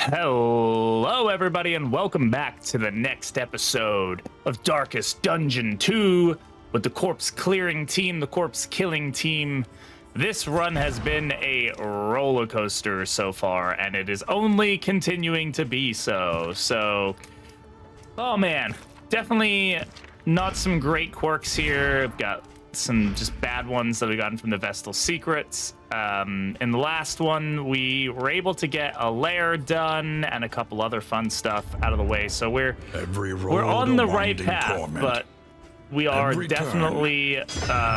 Hello, everybody, and welcome back to the next episode of Darkest Dungeon 2 with the corpse clearing team, the corpse killing team. This run has been a roller coaster so far, and it is only continuing to be so. Oh man, definitely not some great quirks here. I've got some just bad ones that we've gotten from the Vestal Secrets. In the last one, we were able to get a lair done and a couple other fun stuff out of the way. So we're on the right path, but we are definitely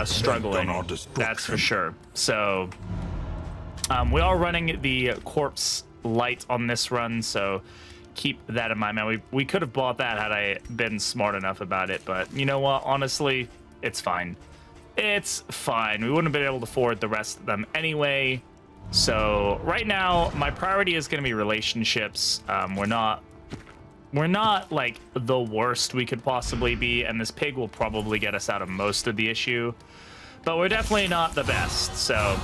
struggling. That's for sure. So we are running the corpse light on this run, so keep that in mind, man. We could have bought that had I been smart enough about it, but you know what? Honestly, it's fine. It's fine. We wouldn't have been able to afford the rest of them anyway. So right now, my priority is going to be relationships. We're not like the worst we could possibly be, and this pig will probably get us out of most of the issue, but we're definitely not the best. So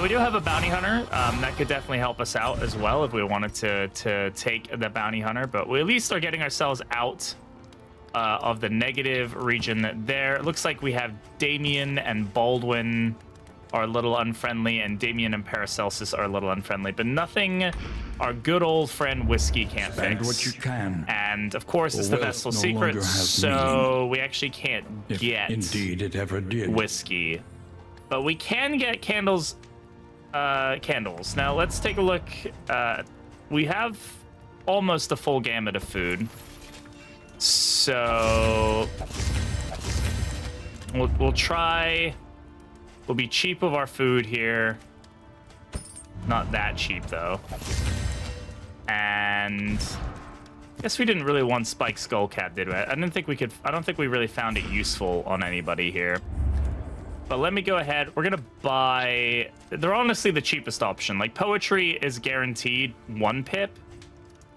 we do have a bounty hunter that could definitely help us out as well if we wanted to take the bounty hunter, but we at least are getting ourselves out of the negative region there. It looks like we have Damien and Baldwin are a little unfriendly, and Damien and Paracelsus are a little unfriendly, but nothing our good old friend Whiskey can't fix. What you can. And of course, it's the Vestal Secrets, so we actually can't get indeed it ever did. Whiskey. But we can get candles. Now let's take a look. We have almost a full gamut of food. So we'll try. We'll be cheap of our food here. Not that cheap though. And I guess we didn't really want Spike Skullcat, did we? I don't think we really found it useful on anybody here. But let me go ahead. We're gonna buy. They're honestly the cheapest option. Like poetry is guaranteed 1 pip.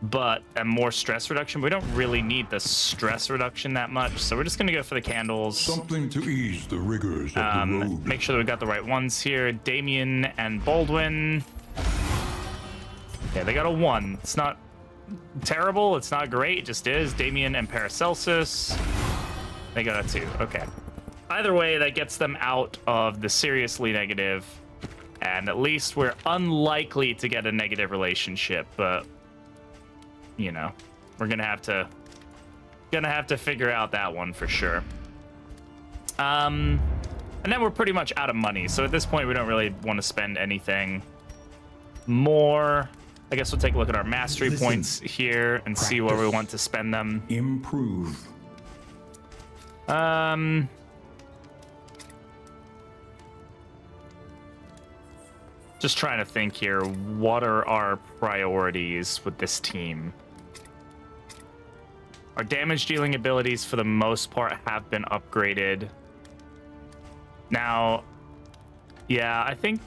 But a more stress reduction. We don't really need the stress reduction that much, so we're just gonna go for the candles. Something to ease the rigors of the road. Make sure that we got the right ones here. Damien and Baldwin. Yeah, they got a 1. It's not terrible. It's not great. It just is. Damien and Paracelsus. They got a 2. Okay. Either way, that gets them out of the seriously negative, and at least we're unlikely to get a negative relationship, but you know, we're gonna have to figure out that one for sure. And then we're pretty much out of money, so at this point we don't really want to spend anything more. I guess we'll take a look at our mastery points here and see where we want to spend them. Improve. Just trying to think here. What are our priorities with this team? Our damage dealing abilities, for the most part, have been upgraded. Now, yeah, I think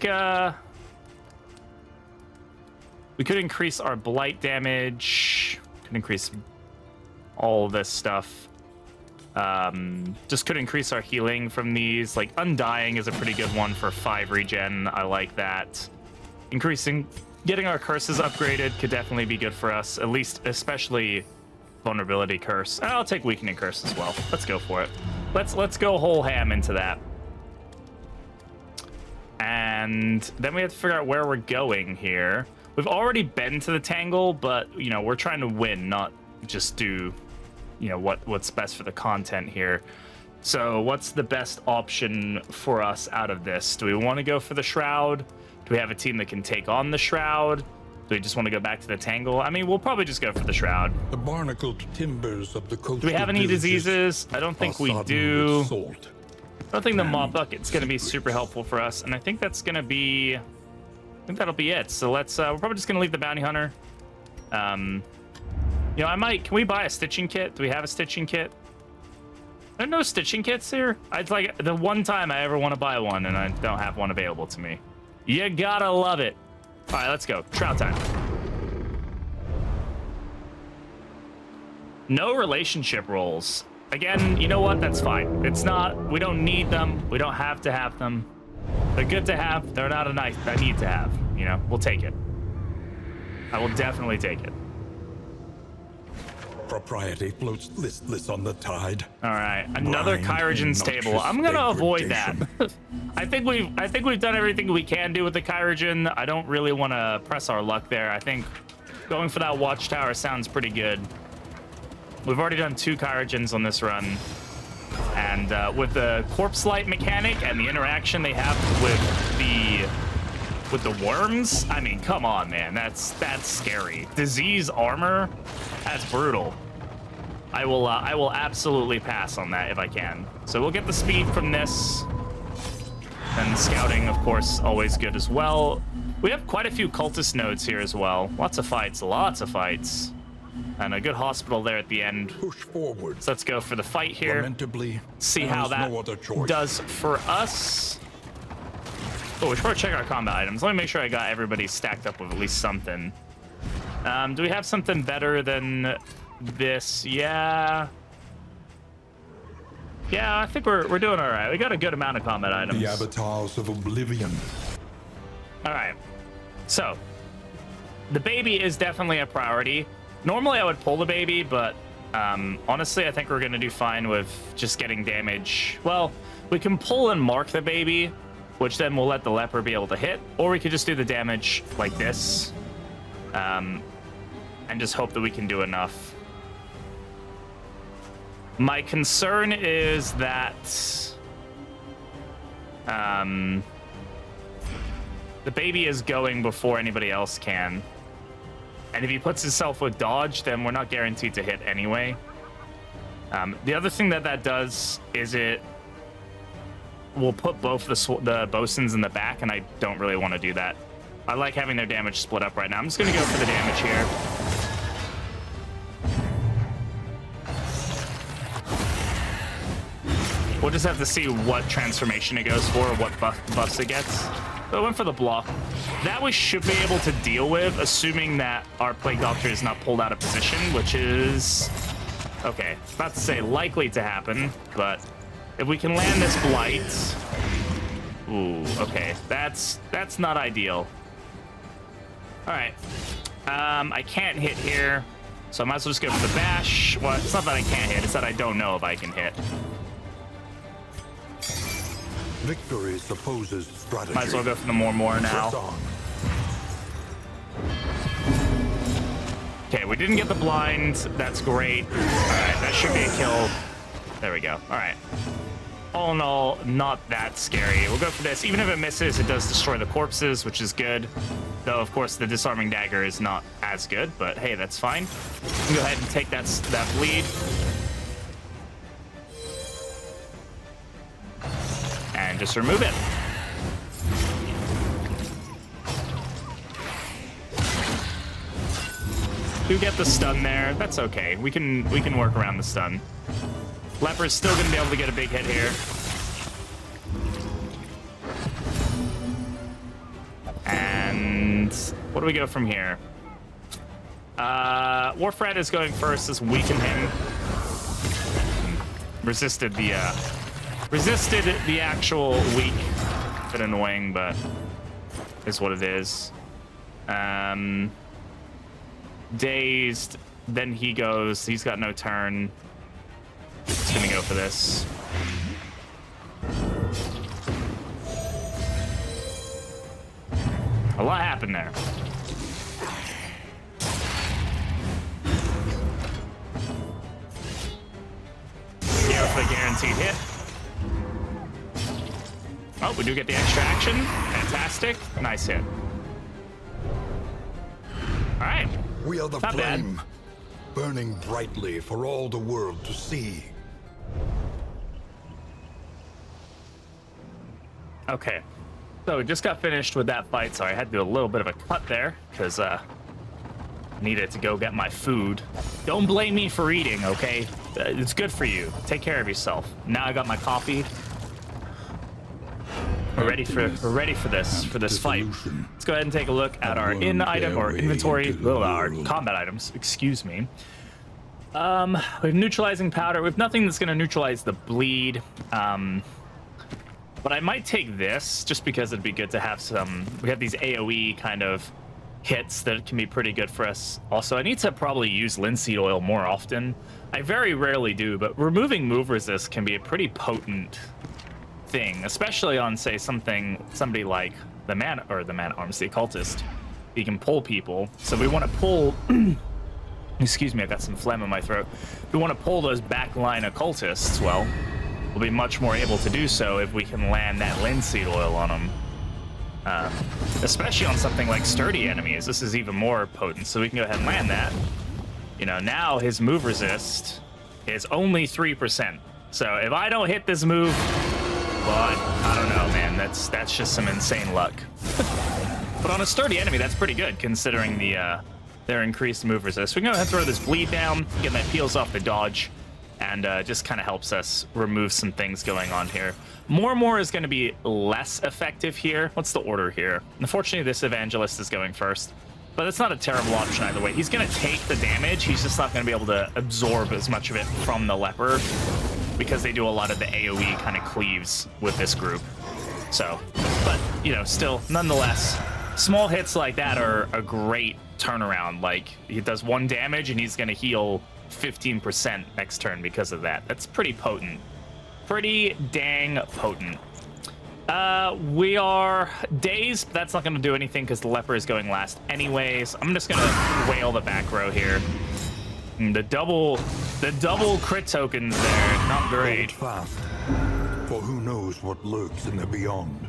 we could increase our blight damage. Could increase all this stuff. Just could increase our healing from these. Like Undying is a pretty good one for 5 regen. I like that. Getting our curses upgraded could definitely be good for us, at least, especially vulnerability curse. I'll take weakening curse as well. Let's go for it. Let's go whole ham into that. And then we have to figure out where we're going here. We've already been to the Tangle, but you know, we're trying to win, not just do, you know, what's best for the content here. So what's the best option for us out of this? Do we want to go for the Shroud? Do we have a team that can take on the Shroud? Do we just want to go back to the Tangle? I mean, we'll probably just go for the Shroud. The barnacled timbers of the coast. Do we have any diseases? I don't think we do. I don't think the Mob Bucket's going to be super helpful for us, and I think that's going to be... I think that'll be it. So let's... we're probably just going to leave the Bounty Hunter. You know, I might... Can we buy a stitching kit? Do we have a stitching kit? There are no stitching kits here? It's like the one time I ever want to buy one, and I don't have one available to me. You gotta love it. All right, let's go. Shroud time. No relationship roles. Again, you know what? That's fine. It's not... We don't need them. We don't have to have them. They're good to have. They're not a need to have. You know, we'll take it. I will definitely take it. Propriety floats listless on the tide. All right, another Blind, Kyrogen's table. noxious I'm gonna avoid that. degradation. I think we've done everything we can do with the Kyrogen. I don't really want to press our luck there. I think going for that watchtower sounds pretty good. We've already done 2 Kyrogens on this run, and with the corpse light mechanic and the interaction they have with the worms, I mean, come on, man, that's scary. Disease armor, that's brutal. I will absolutely pass on that if I can. So we'll get the speed from this. And scouting, of course, always good as well. We have quite a few cultist nodes here as well. Lots of fights, and a good hospital there at the end. Push forward. So let's go for the fight here. Lamentably, See how that no other choice. does for us. Oh, we should probably check our combat items. Let me make sure I got everybody stacked up with at least something. Do we have something better than this? Yeah. Yeah, I think we're doing all right. We got a good amount of combat items. The avatars of oblivion. All right. So, the baby is definitely a priority. Normally, I would pull the baby, but honestly, I think we're going to do fine with just getting damage. Well, we can pull and mark the baby, which then will let the leper be able to hit, or we could just do the damage like this, and just hope that we can do enough. My concern is that the baby is going before anybody else can. And if he puts himself with dodge, then we're not guaranteed to hit anyway. The other thing that does is it will put both the bosuns in the back, and I don't really want to do that. I like having their damage split up right now. I'm just going to go for the damage here. We'll just have to see what transformation it goes for, or what buffs it gets. So I went for the block. That we should be able to deal with, assuming that our Plague Doctor is not pulled out of position, which is... okay, about to say likely to happen, but if we can land this Blight... ooh, okay, that's not ideal. All right, I can't hit here, so I might as well just go for the bash. Well, it's not that I can't hit, it's that I don't know if I can hit. Victory supposes strategy. Might as well go for the more now. Press on. Okay, we didn't get the blind. That's great. All right, that should be a kill. There we go. All right. All in all, not that scary. We'll go for this. Even if it misses, it does destroy the corpses, which is good. Though, of course, the disarming dagger is not as good, but hey, that's fine. Go ahead and take that bleed. And just remove it. Do get the stun there. That's okay. We can work around the stun. Leper's still gonna be able to get a big hit here. And what do we go from here? Warfrat is going first. Just weaken him. Resisted the actual weak. Bit annoying, but is what it is. Dazed. Then he goes. He's got no turn. Just gonna go for this. A lot happened there. Go for the guaranteed hit. Oh, we do get the extra action. Fantastic. Nice hit. All right. We are the Not bad. flame, burning brightly for all the world to see. Okay. So we just got finished with that fight. Sorry, I had to do a little bit of a cut there because I needed to go get my food. Don't blame me for eating, okay? It's good for you. Take care of yourself. Now I got my coffee. We're ready for this fight. Let's go ahead and take a look at our item or inventory, our combat items. Excuse me. We have neutralizing powder. We have nothing that's going to neutralize the bleed. But I might take this just because it'd be good to have some. We have these AOE kind of hits that can be pretty good for us. Also, I need to probably use linseed oil more often. I very rarely do, but removing move resist can be a pretty potent thing, especially on, say, somebody like the man-arms, the occultist. He can pull people, so we want to pull. Excuse me, I got some phlegm in my throat. If we want to pull those backline occultists, well, we'll be much more able to do so if we can land that linseed oil on them. Especially on something like sturdy enemies, this is even more potent. So we can go ahead and land that. You know, now his move resist is only 3%. So if I don't hit this move, well, I don't know, man. That's just some insane luck. But on a sturdy enemy, that's pretty good considering their increased move resist. We can go ahead and throw this bleed down, get that peels off the dodge, and just kind of helps us remove some things going on here. More is going to be less effective here. What's the order here? Unfortunately, this evangelist is going first, but it's not a terrible option either way. He's going to take the damage. He's just not going to be able to absorb as much of it from the leper because they do a lot of the AoE kind of cleaves with this group. So, but, you know, still, nonetheless, small hits like that are a great turnaround. Like, he does 1 damage and he's going to heal 15% next turn because of that. That's pretty potent. Pretty dang potent. We are dazed, but that's not going to do anything because the leper is going last anyways. I'm just going to whale the back row here. And the double crit tokens there, not great. Fast, for who knows what lurks in the beyond.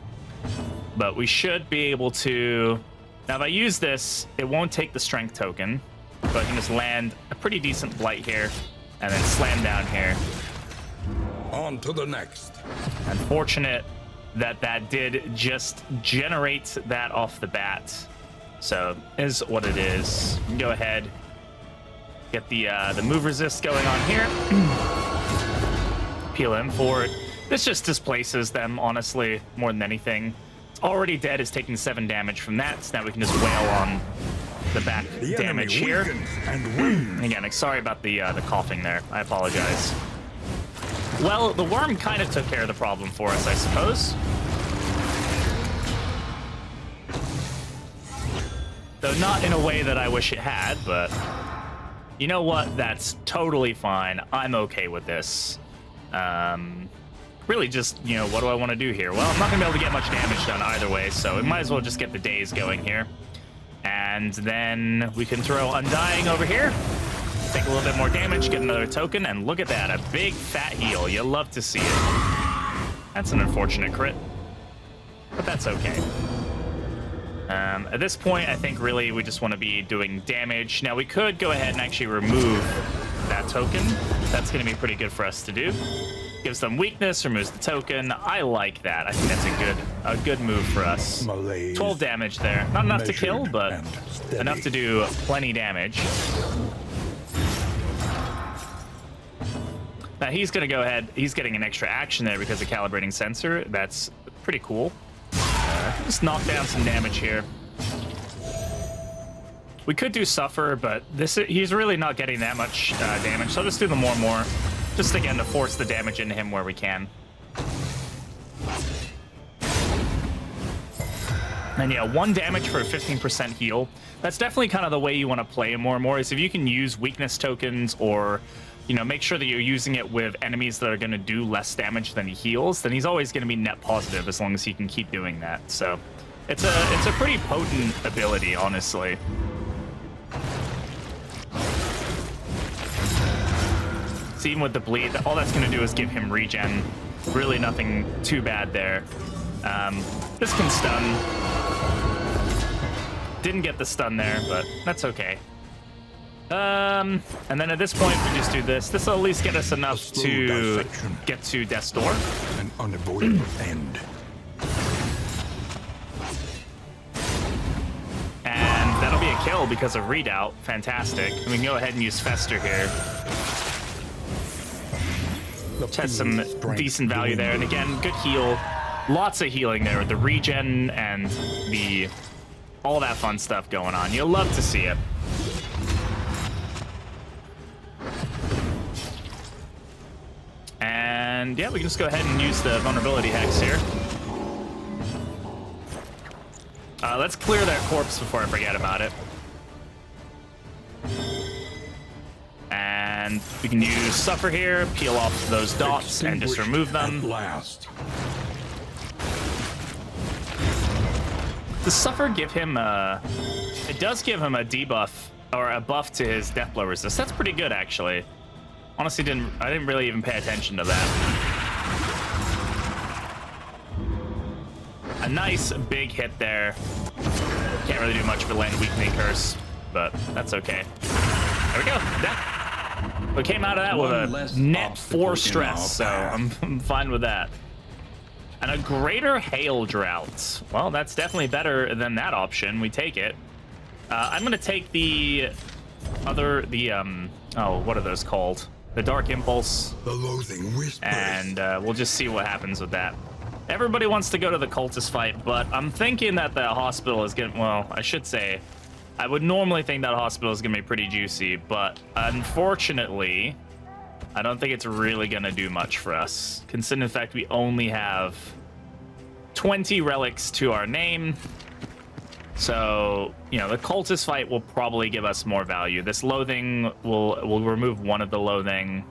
But we should be able to... Now, if I use this, it won't take the strength token, but I can just land a pretty decent blight here, and then slam down here. On to the next. Unfortunate that that did just generate that off the bat. So, is what it is. You can go ahead, get the move resist going on here. Peel him forward. This just displaces them, honestly, more than anything. It's already dead, is taking 7 damage from that, so now we can just wail on the back damage here. And again, sorry about the coughing there. I apologize. Well, the worm kind of took care of the problem for us, I suppose. Though not in a way that I wish it had, but you know what? That's totally fine. I'm okay with this. Really just, you know, what do I want to do here? Well, I'm not going to be able to get much damage done either way, so we might as well just get the daze going here. And then we can throw Undying over here. Take a little bit more damage, get another token, and look at that, a big fat heal. You love to see it. That's an unfortunate crit, but that's okay. At this point, I think really we just want to be doing damage. Now, we could go ahead and actually remove that token. That's going to be pretty good for us to do. Gives them weakness, removes the token. I like that. I think that's a good move for us. 12 damage there. Not enough to kill, but enough to do plenty damage. Now he's going to go ahead. He's getting an extra action there because of calibrating sensor. That's pretty cool. Just knock down some damage here. We could do suffer, but he's really not getting that much damage. So I'll just do the more. Just again to force the damage into him where we can. And yeah, 1 damage for a 15% heal. That's definitely kind of the way you want to play him more, is if you can use weakness tokens or, you know, make sure that you're using it with enemies that are going to do less damage than he heals, then he's always going to be net positive as long as he can keep doing that. So it's a pretty potent ability, honestly. So even with the bleed, all that's going to do is give him regen. Really nothing too bad there. This can stun. Didn't get the stun there, but that's okay. And then at this point, we just do this. This will at least get us enough to get to Death's Door. An unavoidable end. And that'll be a kill because of Redoubt. Fantastic. And we can go ahead and use Fester here. Has some decent value there. And again, good heal. Lots of healing there with the regen and all that fun stuff going on. You'll love to see it. And yeah, we can just go ahead and use the vulnerability hex here. Let's clear that corpse before I forget about it. And we can use Suffer here, peel off those dots, and just remove them. At last. Does Suffer give him a... It does give him a debuff, or a buff to his death blow resist. That's pretty good, actually. Honestly, I didn't really even pay attention to that. A nice big hit there. Can't really do much for land weakening curse, but that's okay. There we go. That, we came out of that with a net 4 stress, so I'm fine with that. And a greater hail drought. Well, that's definitely better than that option. We take it. I'm gonna take the other, oh, what are those called? The Dark Impulse. The loathing whispers. And we'll just see what happens with that. Everybody wants to go to the cultist fight, but I'm thinking that the hospital is gonna, well, I should say, I would normally think that hospital is gonna be pretty juicy, but unfortunately, I don't think it's really gonna do much for us. Considering the fact we only have 20 relics to our name. So, you know, the cultist fight will probably give us more value. This loathing will remove one of the loathing.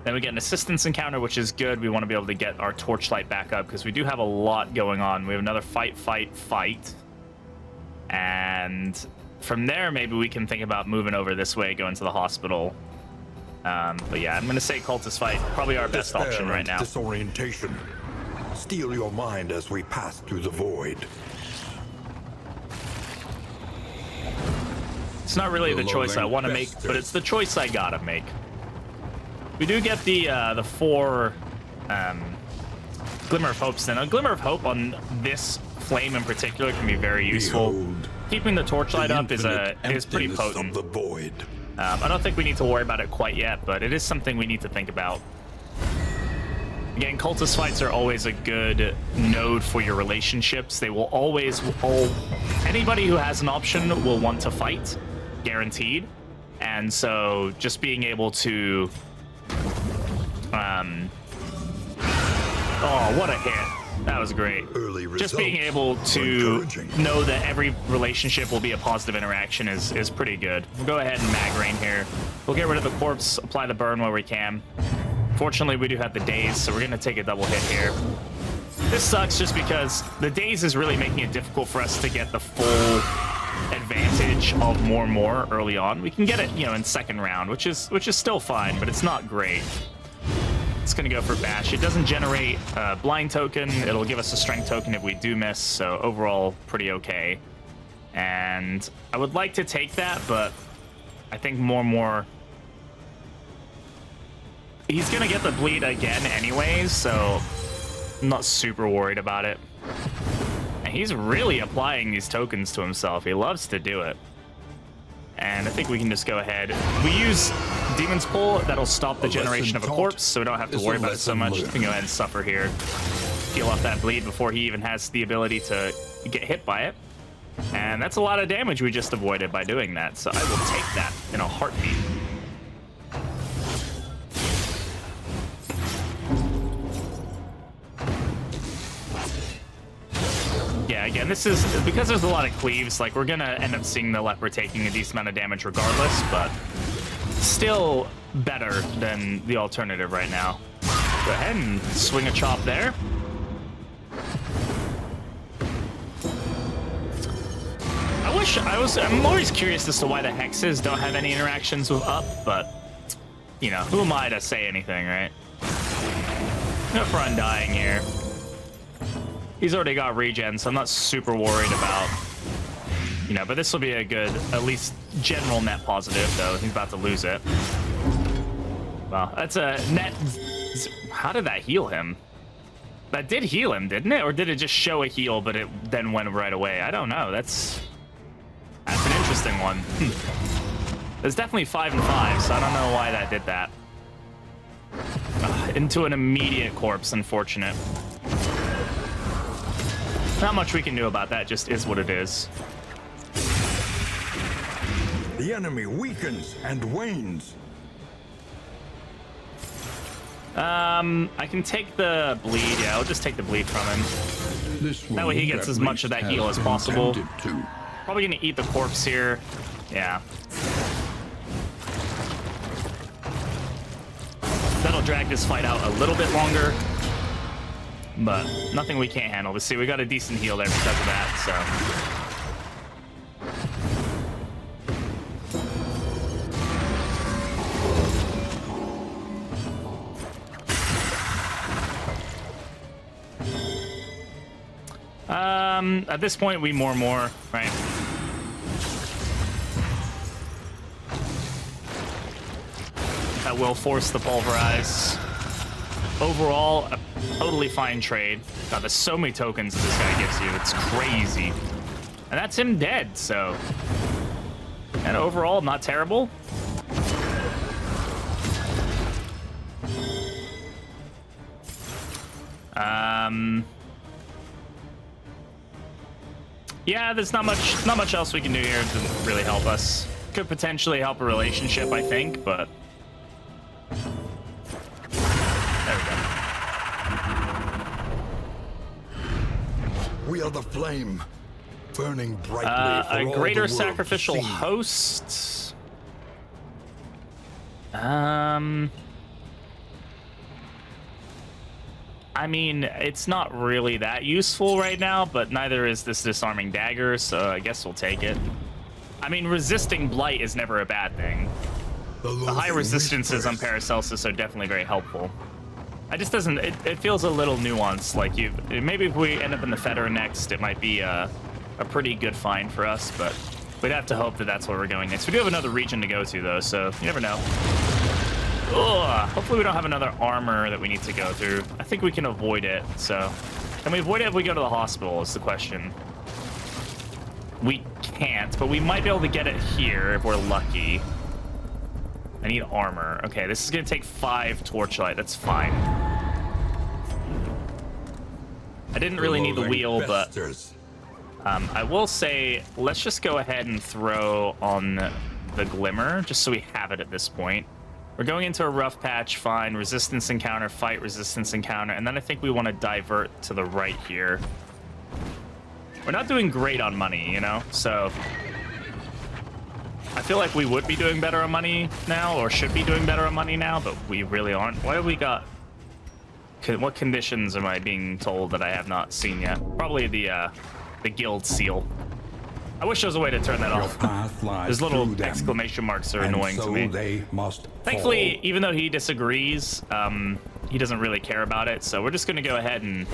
Then we get an assistance encounter, which is good. We want to be able to get our torchlight back up because we do have a lot going on. We have another fight. And from there, maybe we can think about moving over this way, going to the hospital. But yeah, I'm going to say cultist fight, probably our best option right now. Disorientation. Steal your mind as we pass through the void. It's not really the choice I want to make, but it's the choice I gotta make. We do get the 4 Glimmer of Hopes. Then a Glimmer of Hope on this flame in particular can be very useful. Behold, keeping the torchlight up is pretty emptiness potent. of the void. I don't think we need to worry about it quite yet, but it is something we need to think about. Again, cultist fights are always a good node for your relationships. They will always, anybody who has an option will want to fight, guaranteed. And so just being able to, oh, what a hit. That was great. Just being able to know that every relationship will be a positive interaction is pretty good. We'll go ahead and mag rain here. We'll get rid of the corpse, apply the burn where we can. Fortunately, we do have the daze, so we're going to take a double hit here. This sucks just because the daze is really making it difficult for us to get the full advantage of more early on. We can get it, you know, in second round, which is still fine, but it's not great. It's going to go for bash. It doesn't generate a blind token. It'll give us a strength token if we do miss, so overall, pretty okay. And I would like to take that, but I think more... He's going to get the bleed again anyways, so I'm not super worried about it. And he's really applying these tokens to himself. He loves to do it. And I think we can just go ahead. We use Demon's Pull. That'll stop the generation of a corpse, so we don't have to worry about it so much. We can go ahead and Suffer here. Peel off that bleed before he even has the ability to get hit by it. And that's a lot of damage we just avoided by doing that, so I will take that in a heartbeat. Yeah, again, this is because there's a lot of cleaves, like we're gonna end up seeing the leper taking a decent amount of damage regardless, but still better than the alternative right now. Go ahead and swing a chop there. I'm always curious as to why the hexes don't have any interactions with up, but you know, who am I to say anything, right? No for Undying here. He's already got regen, so I'm not super worried about, you know, but this will be a good, at least general net positive, though. He's about to lose it. Well, that's a net... How did that heal him? That did heal him, didn't it? Or did it just show a heal, but it then went right away? I don't know. That's an interesting one. There's definitely 5 and 5, so I don't know why that did that. Into an immediate corpse, unfortunate. Not much we can do about that, just is what it is. The enemy weakens and wanes. I can take the bleed. Yeah, I'll just take the bleed from him. That way he gets as much of that heal as possible. Probably gonna eat the corpse here. Yeah. That'll drag this fight out a little bit longer. But nothing we can't handle. But see, we got a decent heal there because of that, so. At this point, we more, right? That will force the pulverize. Overall, a totally fine trade. God, there's so many tokens that this guy gives you. It's crazy. And that's him dead, so. And overall, not terrible. Yeah, there's not much else we can do here to really help us. Could potentially help a relationship, I think, but there we go. We are the flame, burning brightly for A all greater the world to sacrificial see. host. I mean, it's not really that useful right now, but neither is this disarming dagger, so I guess we'll take it. I mean, resisting blight is never a bad thing. The high resistances on Paracelsus are definitely very helpful. I just doesn't, it feels a little nuanced, like maybe if we end up in the Fetter next, it might be a pretty good find for us, but we'd have to hope that that's where we're going next. We do have another region to go to, though, so you never know. Ugh, hopefully we don't have another armor that we need to go through. I think we can avoid it, so. Can we avoid it if we go to the hospital is the question. We can't, but we might be able to get it here if we're lucky. I need armor. Okay, this is gonna take 5 torchlight, that's fine. I didn't really need the wheel, but I will say, let's just go ahead and throw on the glimmer, just so we have it at this point. We're going into a rough patch, fine. Resistance encounter, fight, resistance encounter. And then I think we want to divert to the right here. We're not doing great on money, you know? So I feel like we would be doing better on money now, or should be doing better on money now, but we really aren't. What have we got? What conditions am I being told that I have not seen yet? Probably the guild seal. I wish there was a way to turn that off. Those little exclamation marks are annoying to me. They must Thankfully, fall. even though he disagrees, he doesn't really care about it. So we're just going to go ahead and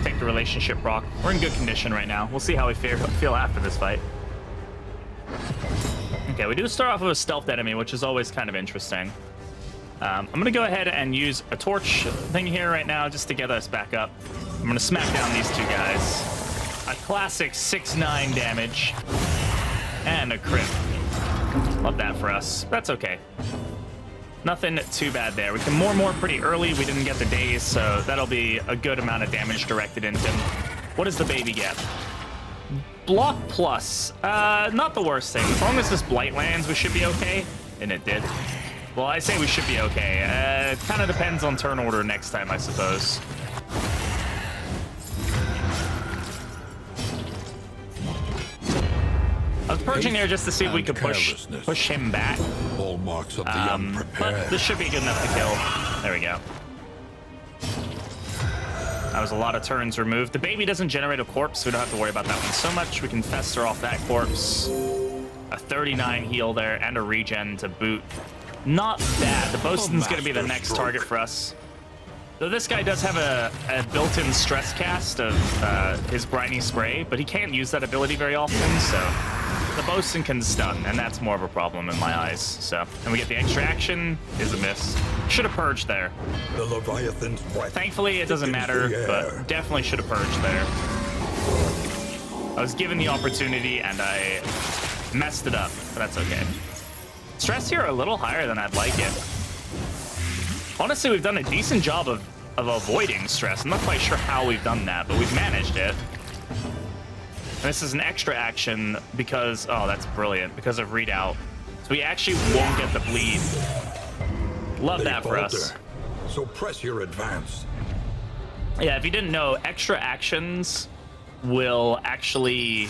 take the relationship rock. We're in good condition right now. We'll see how we feel after this fight. Okay, we do start off with a stealth enemy, which is always kind of interesting. I'm going to go ahead and use a torch thing here right now just to get us back up. I'm going to smack down these two guys. A classic 6-9 damage and a crit. Love that for us. That's okay. Nothing too bad there. We can more pretty early. We didn't get the daze, so that'll be a good amount of damage directed into him. What does the baby get? Block plus. Not the worst thing. As long as this blight lands, we should be okay. And it did. Well, I say we should be okay. It kind of depends on turn order next time, I suppose. I was purging there just to see if we could push him back. All marks of the unprepared. But this should be good enough to kill. There we go. That was a lot of turns removed. The baby doesn't generate a corpse, so we don't have to worry about that one so much. We can fester off that corpse. A 39 heal there and a regen to boot. Not bad. The bosun's going to be the next target for us. Though this guy does have a built-in stress cast of his briny spray, but he can't use that ability very often, so the bosun can stun, and that's more of a problem in my eyes. So, and we get the extra action, is a miss. Should have purged there. The Leviathan's breath. Thankfully, it doesn't matter, but definitely should have purged there. I was given the opportunity, and I messed it up, but that's okay. Stress here a little higher than I'd like it. Honestly, we've done a decent job of avoiding stress. I'm not quite sure how we've done that, but we've managed it. And this is an extra action because, oh, that's brilliant, because of readout. So we actually won't get the bleed. Love that for us. So press your advance. Yeah, if you didn't know, extra actions will actually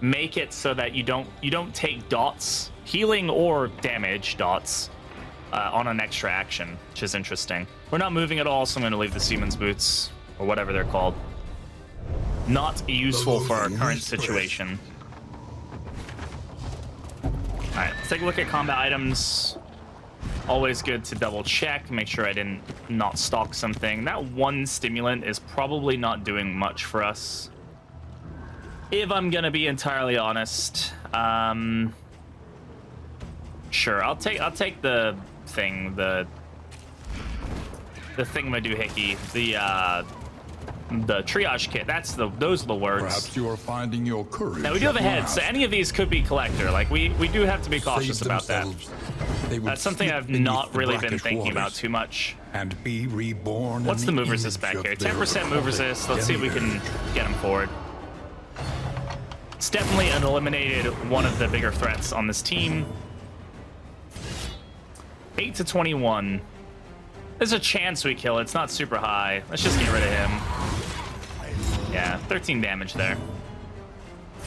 make it so that you don't take dots, healing or damage dots, on an extra action, which is interesting. We're not moving at all, so I'm going to leave the Seaman's Boots, or whatever they're called. Not useful for our current situation. Alright, let's take a look at combat items. Always good to double check, make sure I didn't not stock something. That one stimulant is probably not doing much for us, if I'm gonna be entirely honest. Sure, I'll take the thing, the thingamadoohickey, the triage kit. Those are the words. Perhaps you are finding your courage. Now we do have a head, so any of these could be collector. Like we do have to be cautious about that. That's something I've not really been thinking about too much. And be reborn. What's the move resist back here? 10% move resist. Let's see if we can get him forward. It's definitely eliminated one of the bigger threats on this team. 8 to 21. There's a chance we kill it. It's not super high. Let's just get rid of him. Yeah, 13 damage there.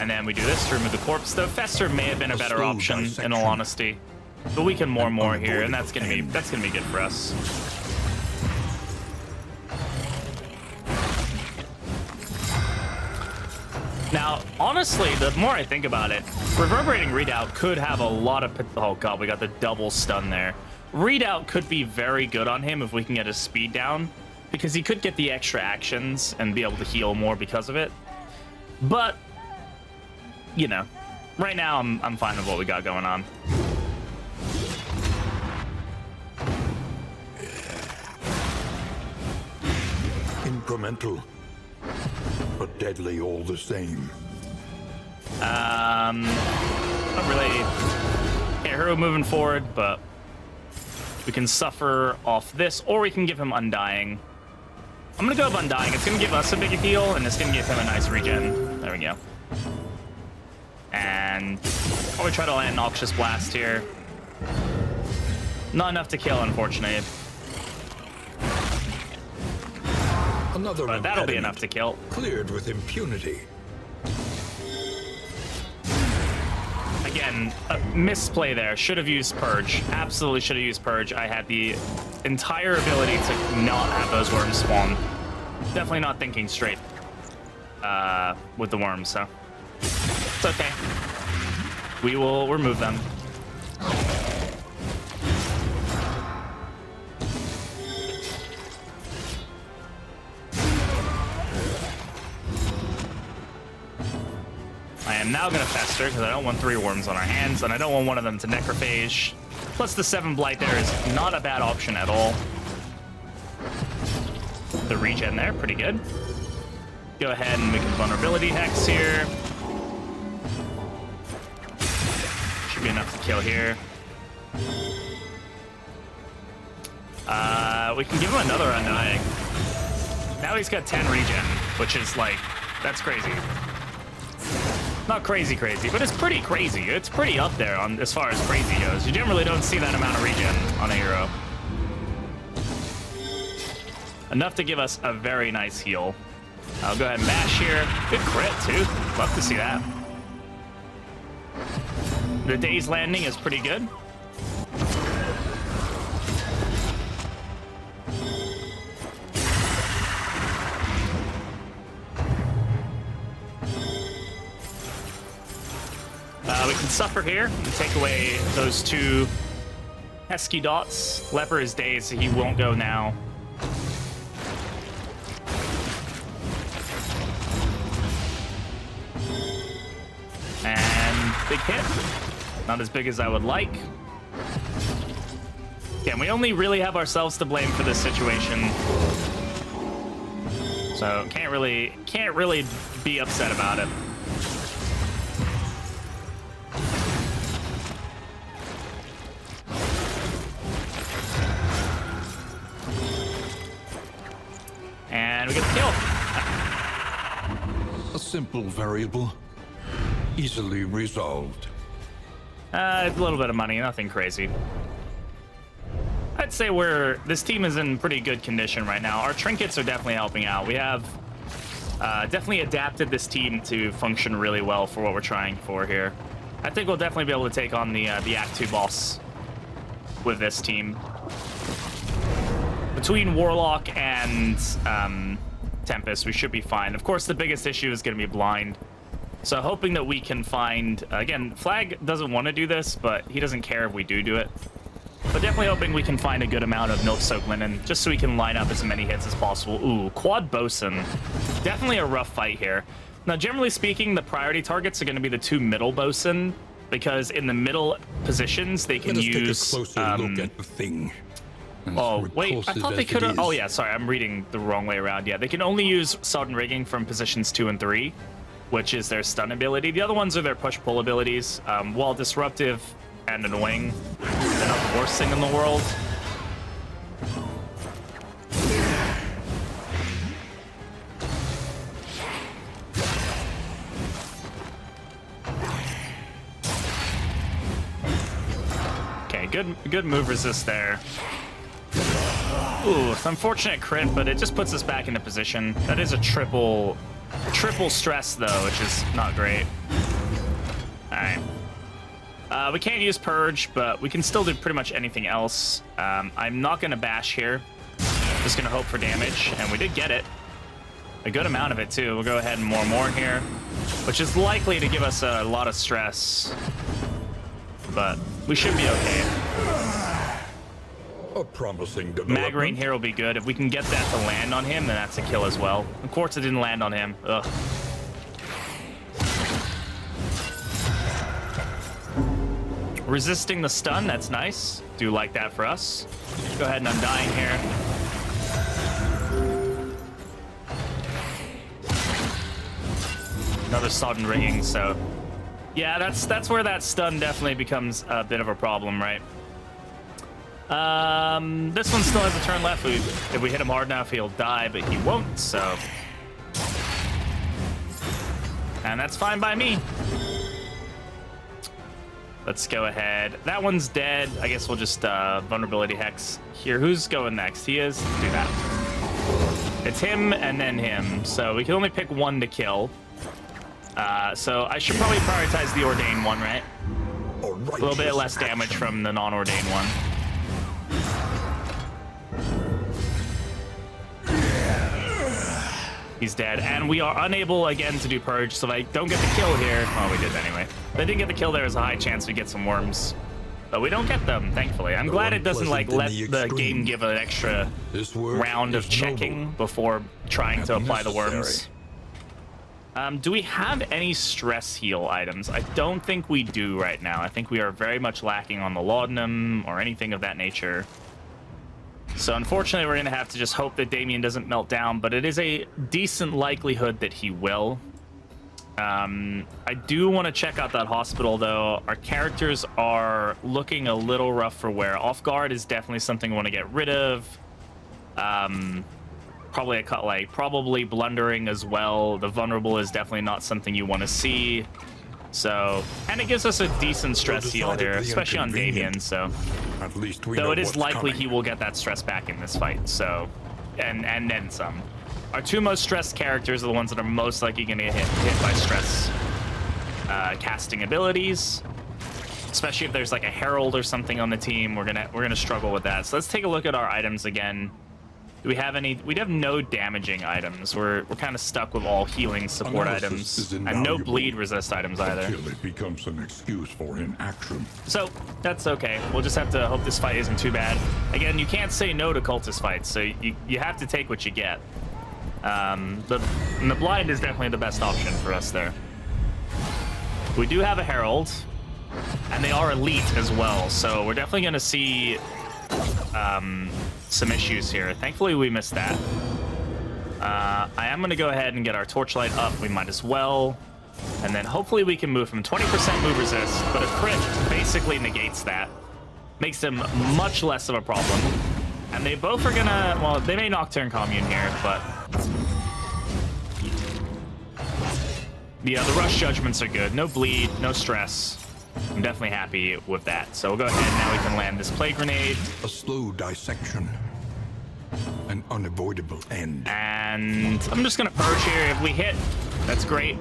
And then we do this to remove the corpse. The Fester may have been a better option, in all honesty. But we can more here, and that's gonna be good for us. Now, honestly, the more I think about it, Reverberating Redoubt could have a lot of... Oh god, we got the double stun there. Redoubt could be very good on him if we can get his speed down, because he could get the extra actions and be able to heal more because of it. But, you know, right now I'm fine with what we got going on. Incremental, but deadly all the same. Not really hero moving forward, but we can suffer off this, or we can give him Undying. I'm gonna go with Undying. It's gonna give us a big heal, and it's gonna give him a nice regen. There we go. And we try to land Noxious Blast here. Not enough to kill, unfortunately. But that'll be enough to kill. Cleared with impunity. Again, a misplay there. Should have used Purge. Absolutely should have used Purge. I had the entire ability to not have those worms spawn. Definitely not thinking straight with the worms, so it's okay. We will remove them. I am now going to Fester because I don't want 3 worms on our hands, and I don't want one of them to Necrophage. Plus the 7 Blight there is not a bad option at all. The regen there, pretty good. Go ahead and make a Vulnerability Hex here. Should be enough to kill here. We can give him another Undying. Now he's got 10 regen, which is like, that's crazy. Not crazy, but it's pretty crazy. It's pretty up there on as far as crazy goes. You generally don't see that amount of regen on a hero. Enough to give us a very nice heal. I'll go ahead and mash here. Good crit, too. Love to see that. The Daze Landing is pretty good. We can suffer here and take away those 2 pesky dots. Leper is dazed, so he won't go now. And big hit. Not as big as I would like. Again, we only really have ourselves to blame for this situation. So can't really be upset about it. And we get the kill. A simple variable, easily resolved. A little bit of money, nothing crazy. I'd say this team is in pretty good condition right now. Our trinkets are definitely helping out. We have Definitely adapted this team to function really well for what we're trying for here. I think we'll definitely be able to take on the Act 2 boss with this team. Between Warlock and Tempest, we should be fine. Of course, the biggest issue is going to be Blind. So hoping that we can find... Again, Flag doesn't want to do this, but he doesn't care if we do it. But definitely hoping we can find a good amount of Milk-Soaked Linen, just so we can line up as many hits as possible. Ooh, Quad Bosun. Definitely a rough fight here. Now, generally speaking, the priority targets are going to be the 2 middle Bosun, because in the middle positions, they can use... Take a closer look at the thing. Oh, wait, I thought they could have... Oh, yeah, sorry, I'm reading the wrong way around. Yeah, they can only use Sudden Rigging from positions 2 and 3, which is their stun ability. The other ones are their push-pull abilities. While Disruptive and Annoying, they're not the worst thing in the world. Okay, good move resist there. Ooh, it's unfortunate crit, but it just puts us back into position. That is a triple stress, though, which is not great. All right. We can't use Purge, but we can still do pretty much anything else. I'm not going to bash here. Just going to hope for damage, and we did get it. A good amount of it, too. We'll go ahead and more here, which is likely to give us a lot of stress. But we should be okay. A promising development. Mag Rain here will be good. If we can get that to land on him, then that's a kill as well. Of course, it didn't land on him. Ugh. Resisting the stun, that's nice. Do like that for us. Go ahead and Undying here. Another Sudden Rigging, so... Yeah, that's where that stun definitely becomes a bit of a problem, right? This one still has a turn left. If we hit him hard enough, he'll die, but he won't, so... And that's fine by me. Let's go ahead. That one's dead. I guess we'll just Vulnerability Hex here. Who's going next? He is. Let's do that. It's him and then him. So we can only pick one to kill. So I should probably prioritize the Ordained one, right? A little bit less damage from the non-Ordained one. He's dead, and we are unable again to do Purge, so if I don't get the kill here... Oh, we did anyway. If I didn't get the kill, there's a high chance we get some worms. But we don't get them, thankfully. I'm glad it doesn't, like, let the game give an extra round of checking before trying to apply the worms. Do we have any stress heal items? I don't think we do right now. I think we are very much lacking on the laudanum or anything of that nature. So unfortunately, we're going to have to just hope that Damien doesn't melt down, but it is a decent likelihood that he will. I do want to check out that hospital, though. Our characters are looking a little rough for wear. Off guard is definitely something we want to get rid of. Probably blundering as well. The vulnerable is definitely not something you want to see. So, and it gives us a decent stress heal here, especially on Damien, so. At least we though know it is what's likely coming. He will get that stress back in this fight, so. And then some. Our 2 most stressed characters are the ones that are most likely going to get hit by stress casting abilities. Especially if there's like a Herald or something on the team, we're gonna struggle with that. So let's take a look at our items again. Do we have any? We have no damaging items. We're kind of stuck with all healing support items and no bleed resist items either. Until it becomes an excuse for inaction. So that's okay. We'll just have to hope this fight isn't too bad. Again, you can't say no to cultist fights, so you have to take what you get. The blind is definitely the best option for us there. We do have a Herald, and they are elite as well, so we're definitely going to see some issues here. Thankfully, we missed that. I am going to go ahead and get our Torchlight up. We might as well. And then hopefully we can move from 20% move resist, but a crit basically negates that. Makes them much less of a problem. And they both are going to... Well, they may Nocturne Commune here, but... Yeah, the Rush Judgments are good. No bleed, no stress. I'm definitely happy with that. So we'll go ahead, now we can land this Plague Grenade. A slow dissection. An unavoidable end. And I'm just gonna purge here. If we hit, that's great.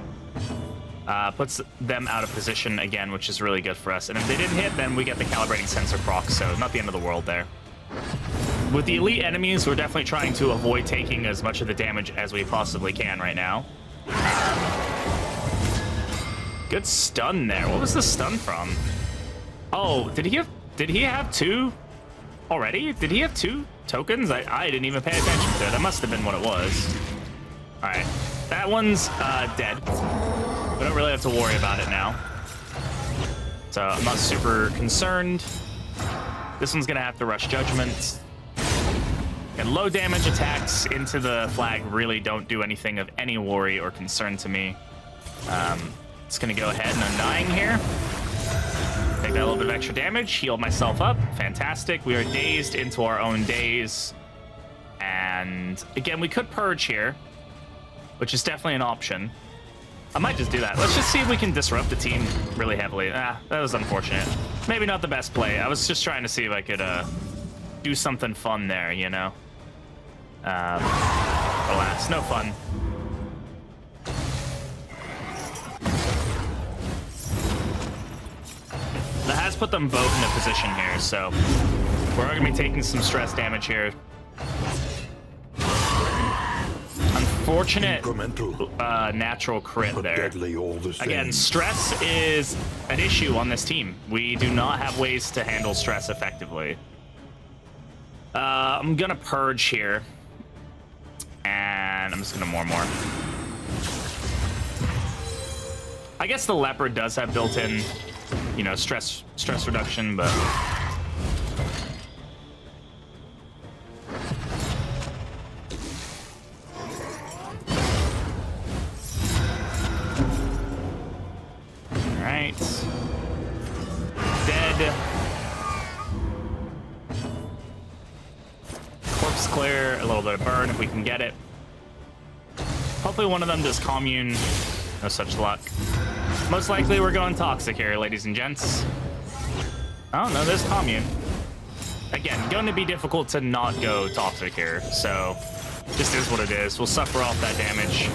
Puts them out of position again, which is really good for us. And if they didn't hit, then we get the calibrating sensor proc, so not the end of the world there. With the elite enemies, we're definitely trying to avoid taking as much of the damage as we possibly can right now. Good stun there. What was the stun from? Oh, did he have two already? Did he have two tokens? I didn't even pay attention to it. That must have been what it was. All right, that one's dead. We don't really have to worry about it now. So I'm not super concerned. This one's gonna have to rush judgment. And low damage attacks into the flag really don't do anything of any worry or concern to me. Just gonna go ahead and undying here. Take that little bit of extra damage, heal myself up. Fantastic. We are dazed into our own daze. And again, we could purge here, which is definitely an option. I might just do that. Let's just see if we can disrupt the team really heavily. That was unfortunate. Maybe not the best play. I was just trying to see if I could do something fun there, you know? Alas, no fun. That has put them both in a position here, so we're going to be taking some stress damage here. Unfortunate natural crit there. Deadly all the same. Again, stress is an issue on this team. We do not have ways to handle stress effectively. I'm gonna purge here, and I'm just gonna more. I guess the leopard does have built-in, you know, stress reduction, but. Right. Dead. Corpse clear, a little bit of burn if we can get it. Hopefully one of them does commune. No such luck. Most likely we're going toxic here, ladies and gents. Oh no, there's commune. Again, going to be difficult to not go toxic here, so just is what it is. We'll suffer off that damage.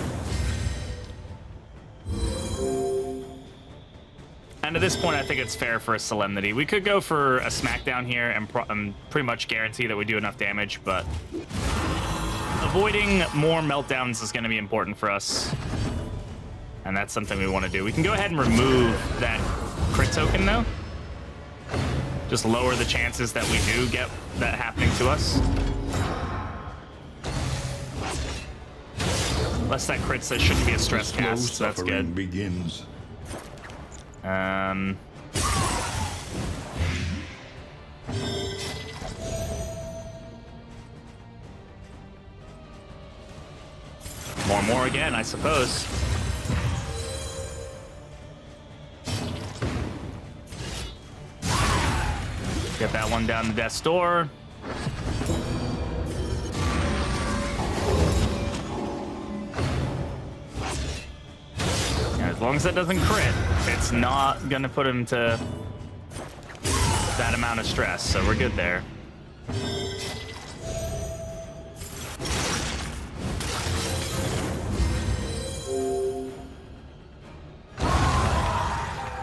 And at this point, I think it's fair for a Solemnity. We could go for a Smackdown here and pretty much guarantee that we do enough damage, but avoiding more meltdowns is going to be important for us. And that's something we want to do. We can go ahead and remove that crit token, though. Just lower the chances that we do get that happening to us. Unless that crit says shouldn't be a stress cast, so that's good. Begins. More again, I suppose. Get that one down to death's door. As long as that doesn't crit, it's not gonna put him to that amount of stress, so we're good there.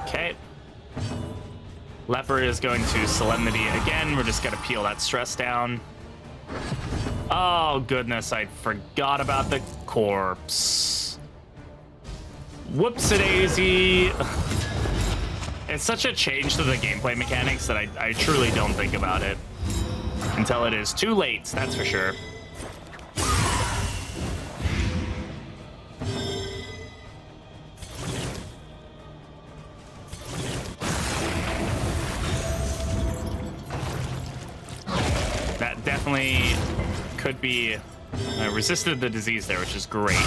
Okay. Leopard is going to Solemnity again. We're just gonna peel that stress down. Oh goodness, I forgot about the corpse. Whoops-a-daisy. It's such a change to the gameplay mechanics that I truly don't think about it until it is too late, that's for sure. That definitely could be resisted the disease there, which is great.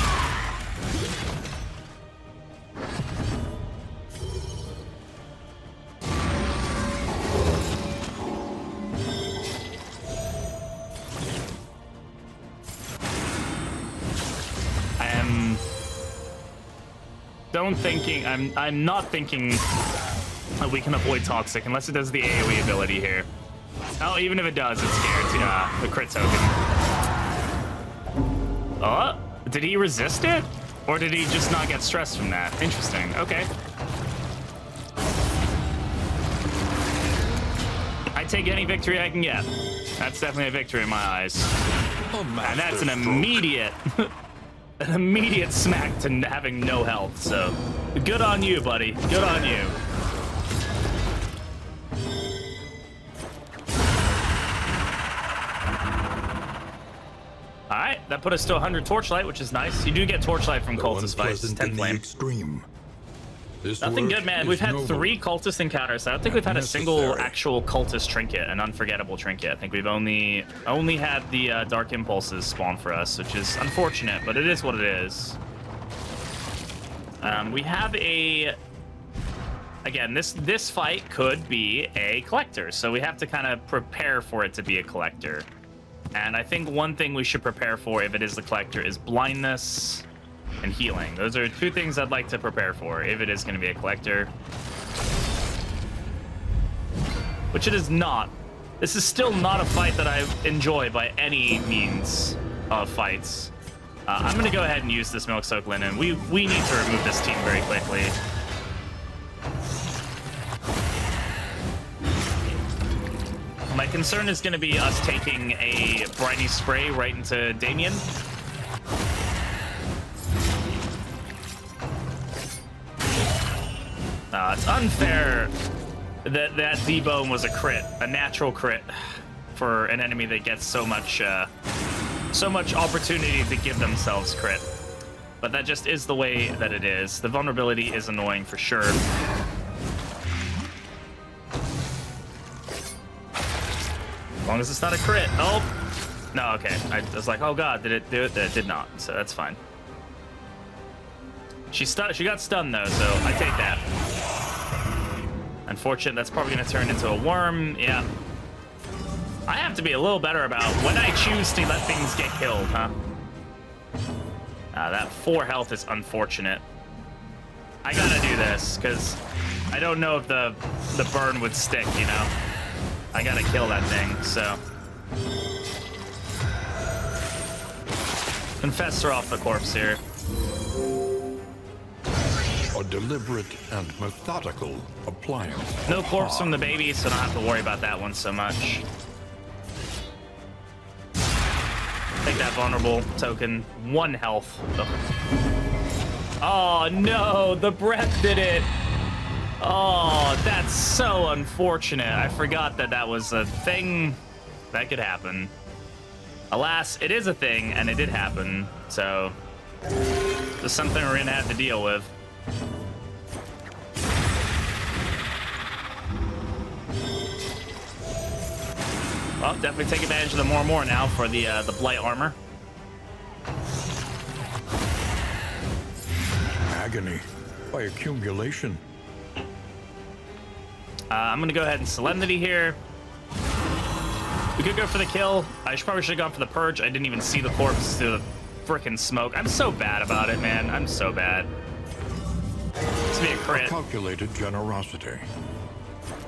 I'm not thinking that we can avoid toxic unless it does the AoE ability here. Oh, even if it does, it's guaranteed. The crit token. Oh, did he resist it? Or did he just not get stressed from that? Interesting. Okay. I take any victory I can get. That's definitely a victory in my eyes. And that's an immediate, an immediate smack to having no health. So, good on you, buddy. Good on you. All right, that put us to 100 torchlight, which is nice. You do get torchlight from cultist fights. 10 flame. Extreme. Nothing good, man. We've had 3 cultist encounters. I don't think we've had a single actual cultist trinket, an unforgettable trinket. I think we've only had the dark impulses spawn for us, which is unfortunate, but it is what it is. We have a... Again, this fight could be a collector, so we have to kind of prepare for it to be a collector. And I think one thing we should prepare for if it is the collector is blindness and healing. Those are 2 things I'd like to prepare for if it is going to be a collector. Which it is not. This is still not a fight that I enjoy by any means of fights. I'm going to go ahead and use this Milk Soaked Linen. We need to remove this team very quickly. My concern is going to be us taking a Briny Spray right into Damien. It's unfair that debone was a crit, a natural crit, for an enemy that gets so much opportunity to give themselves crit. But that just is the way that it is. The vulnerability is annoying for sure. As long as it's not a crit. Oh, no, okay. I was like, oh god, did it do it? It did not, so that's fine. She got stunned though, so I take that. Unfortunate, that's probably gonna turn into a worm. Yeah. I have to be a little better about when I choose to let things get killed, huh? That 4 health is unfortunate. I gotta do this, because I don't know if the burn would stick, you know? I gotta kill that thing, so. Confessor off the corpse here. A deliberate and methodical appliance. No corpse from the baby, so I don't have to worry about that one so much. Take that vulnerable token. 1 health. Ugh. Oh no, the breath did it. Oh, that's so unfortunate. I forgot that was a thing that could happen. Alas, it is a thing, and it did happen. So, just something we're gonna have to deal with. Well, definitely take advantage of the more now for the blight armor. Agony by accumulation. I'm gonna go ahead and Solemnity here. We could go for the kill. I probably should have gone for the purge. I didn't even see the corpse through the frickin' smoke. I'm so bad about it, man. I'm so bad. This would be a crit. Calculated generosity.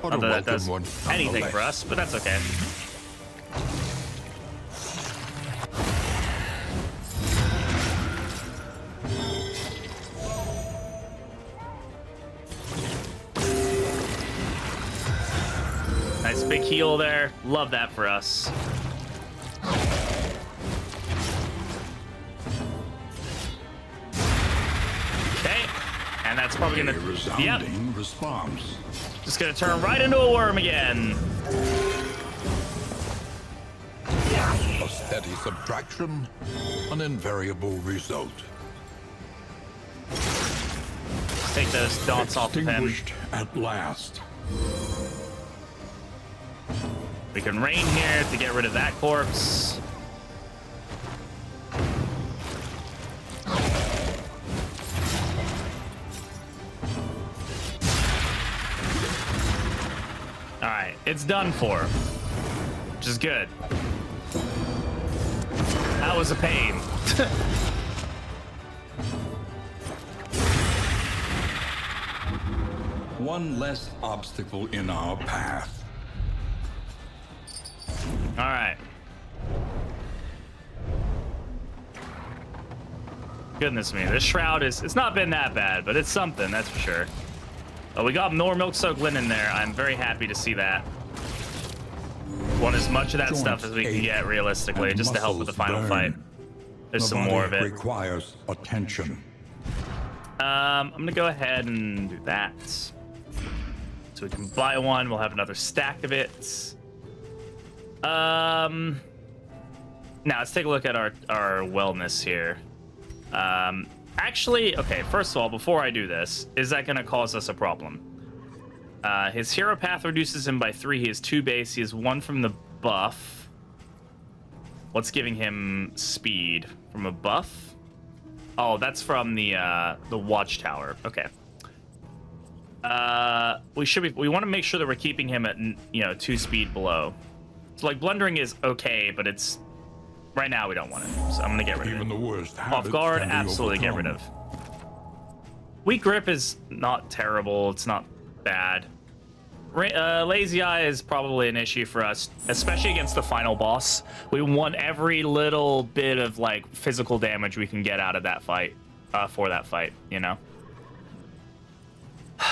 Not that does anything for us, but that's okay. Nice big heal there. Love that for us. Okay. And that's probably gonna... Yep. Response. Just gonna turn right into a worm again. A steady subtraction, an invariable result. Let's take those dots off of him. At last. We can rain here to get rid of that corpse. All right, it's done for, which is good. That was a pain. One less obstacle in our path. All right. Goodness me, this shroud it's not been that bad, but it's something, that's for sure. We got more milk soaked linen there. I'm very happy to see that. Want as much of that stuff as we can get realistically, just to help with the final fight. There's some more of it. Requires attention. I'm gonna go ahead and do that. So we can buy one. We'll have another stack of it. Now let's take a look at our wellness here. Actually, okay. First of all, before I do this, is that gonna cause us a problem? His hero path reduces him by 3. He has 2 base. He has 1 from the buff. What's giving him speed? From a buff? Oh, that's from the watchtower. Okay. We want to make sure that we're keeping him at 2 speed below. So like blundering is okay, but it's right now we don't want it. So I'm gonna get rid of it. Even the worst Off guard, absolutely get rid of. Weak grip is not terrible. It's not bad. Lazy eye is probably an issue for us, especially against the final boss. We want every little bit of like physical damage we can get out of that fight, for that fight, you know.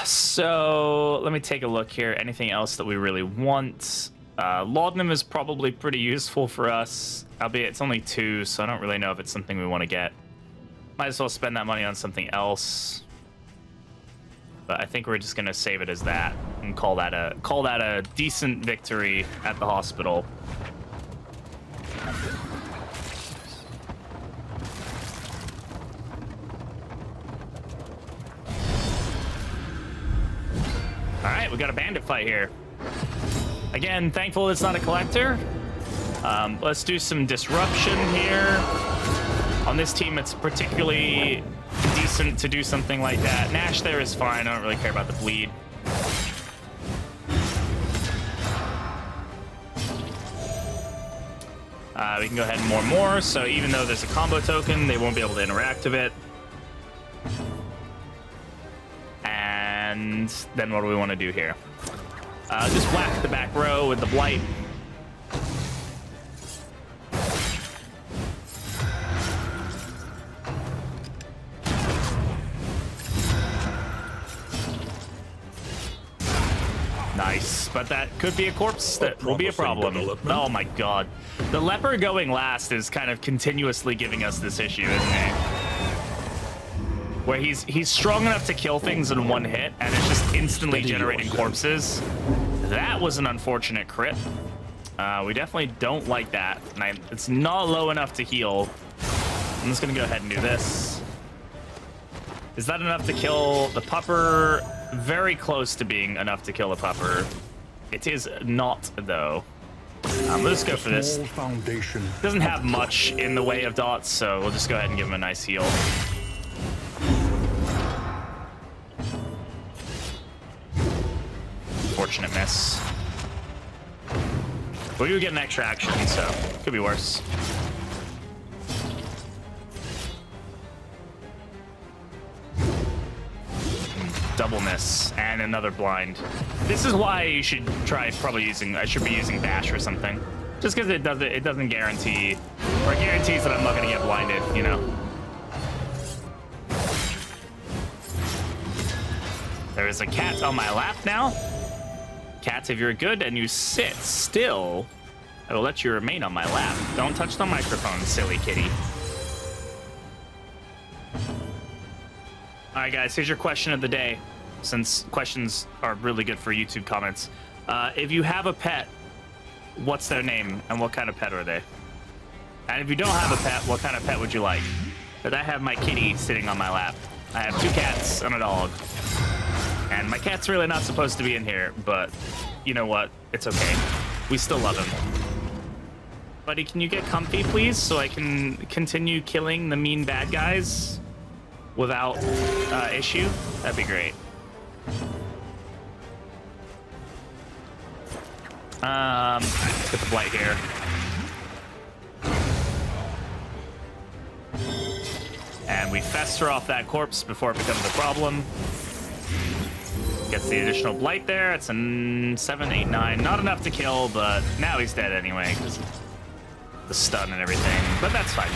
So let me take a look here. Anything else that we really want? Laudanum is probably pretty useful for us, albeit it's only 2, so I don't really know if it's something we want to get. Might as well spend that money on something else. But I think we're just gonna save it as that and call that a decent victory at the hospital. All right, we got a bandit fight here. Again, thankful it's not a collector. Let's do some disruption here. On this team, it's particularly decent to do something like that. Nash there is fine. I don't really care about the bleed. We can go ahead and more. So even though there's a combo token, they won't be able to interact with it. And then what do we want to do here? Just whack the back row with the blight. Nice, but that could be a corpse. That will be a problem. Oh my god. The leper going last is kind of continuously giving us this issue, isn't he? Where he's strong enough to kill things in 1 hit, and it's just instantly generating corpses. That was an unfortunate crit. We definitely don't like that. And it's not low enough to heal. I'm just gonna go ahead and do this. Is that enough to kill the pupper? Very close to being enough to kill the pupper. It is not, though. Let's go for this. Doesn't have much in the way of dots, so we'll just go ahead and give him a nice heal. Fortunate miss. But we do get an extra action, so could be worse. Double miss and another blind. This is why you should try I should be using dash or something, just because it doesn't guarantee, or guarantees that I'm not gonna get blinded, you know. There is a cat on my lap now. Cats, if you're good and you sit still, I will let you remain on my lap. Don't touch the microphone, silly kitty. All right, guys, here's your question of the day, since questions are really good for YouTube comments. If you have a pet, what's their name and what kind of pet are they? And if you don't have a pet, what kind of pet would you like? Because I have my kitty sitting on my lap. I have 2 cats and a dog. And my cat's really not supposed to be in here, but you know what? It's okay. We still love him. Buddy, can you get comfy, please, so I can continue killing the mean bad guys without issue? That'd be great. Let's get the blight here. And we fester off that corpse before it becomes a problem. Gets the additional blight there. It's a 7, 8, 9. Not enough to kill, but now he's dead anyway because of the stun and everything. But that's fine.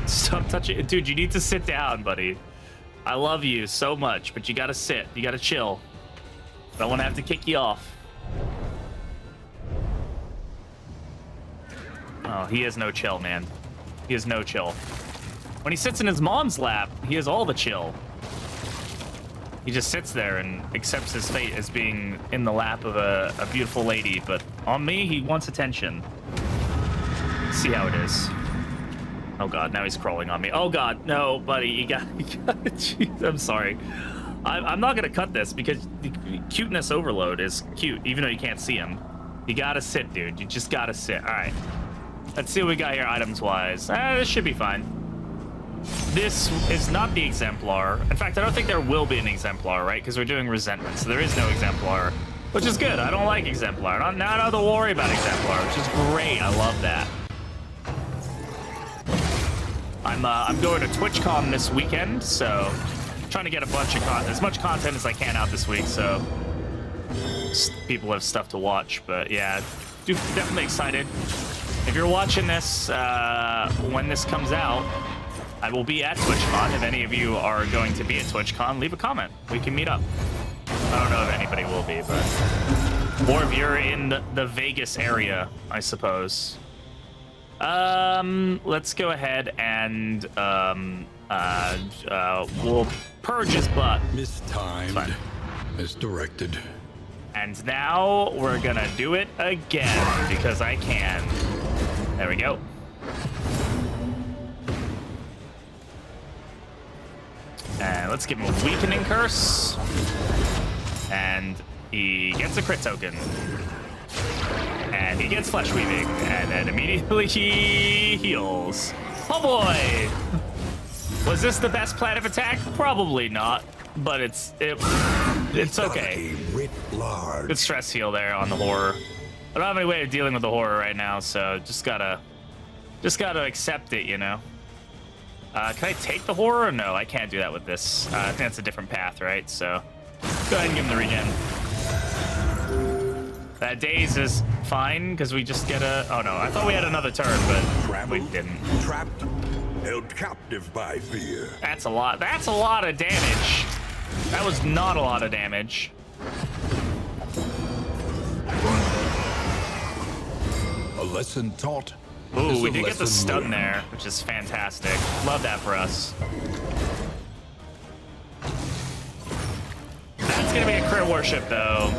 Stop touching. Dude, you need to sit down, buddy. I love you so much, but you gotta sit. You gotta chill. I don't want to have to kick you off. Oh, he has no chill, man. He has no chill. When he sits in his mom's lap, he has all the chill. He just sits there and accepts his fate as being in the lap of a beautiful lady. But on me, he wants attention. Let's see how it is. Oh God, now he's crawling on me. Oh God, no, buddy, you got jeez, I'm sorry. I'm not gonna cut this because the cuteness overload is cute, even though you can't see him. You gotta sit, dude. You just gotta sit. All right. Let's see what we got here items-wise. This should be fine. This is not the exemplar. In fact, I don't think there will be an exemplar, right? Because we're doing resentment, so there is no exemplar, which is good. I don't like exemplar. Now I don't have to worry about exemplar, which is great. I love that. I'm going to TwitchCon this weekend, so I'm trying to get a bunch of as much content as I can out this week, so people have stuff to watch. But yeah, definitely excited. If you're watching this when this comes out, I will be at TwitchCon. If any of you are going to be at TwitchCon, leave a comment. We can meet up. I don't know if anybody will be, but or if you're in the Vegas area, I suppose. Let's go ahead and we'll purge his butt. Mistimed. Misdirected. And now we're gonna do it again because I can. There we go. And let's give him a weakening curse. And he gets a crit token. And he gets flesh weaving, and then immediately he heals. Oh boy! Was this the best plan of attack? Probably not, but it's okay. Good stress heal there on the horror. I don't have any way of dealing with the horror right now, so just gotta accept it, you know. Can I take the horror? No, I can't do that with this. I think that's a different path, right? So go ahead and give him the regen. That daze is fine because we just get a. Oh no, I thought we had another turn, but we didn't. Trapped, held captive by fear. That's a lot. That's a lot of damage. That was not a lot of damage. A lesson taught. Ooh, we did get the stun there, which is fantastic. Love that for us. That's gonna be a crit worship, though.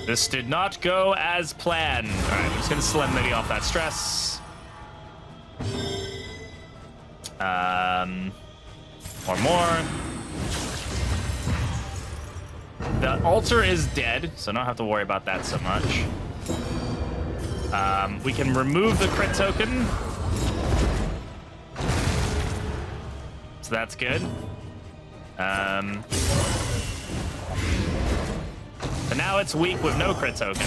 This did not go as planned. All right, I'm just gonna Solemnity off that stress. Or more. The altar is dead, so I don't have to worry about that so much. We can remove the crit token. So that's good. But now it's weak with no crit token.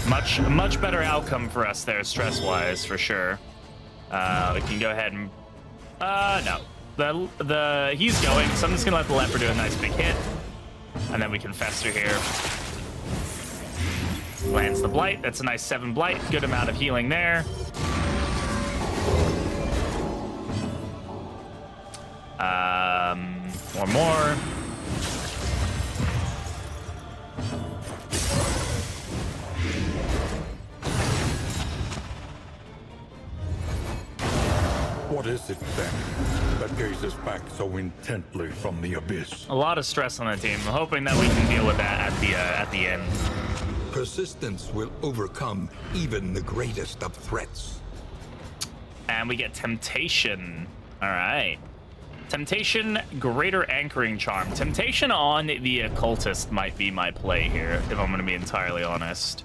Much better outcome for us there, stress-wise, for sure. We can go ahead and... no. He's going, so I'm just gonna let the leper do a nice big hit. And then we can fester here. Lands the blight. That's a nice 7 blight. Good amount of healing there. Or more. What is it then that gazes back so intently from the abyss? A lot of stress on the team. I'm hoping that we can deal with that at the end. Persistence will overcome even the greatest of threats. And we get Temptation. All right. Temptation, Greater Anchoring Charm. Temptation on the Occultist might be my play here, if I'm going to be entirely honest.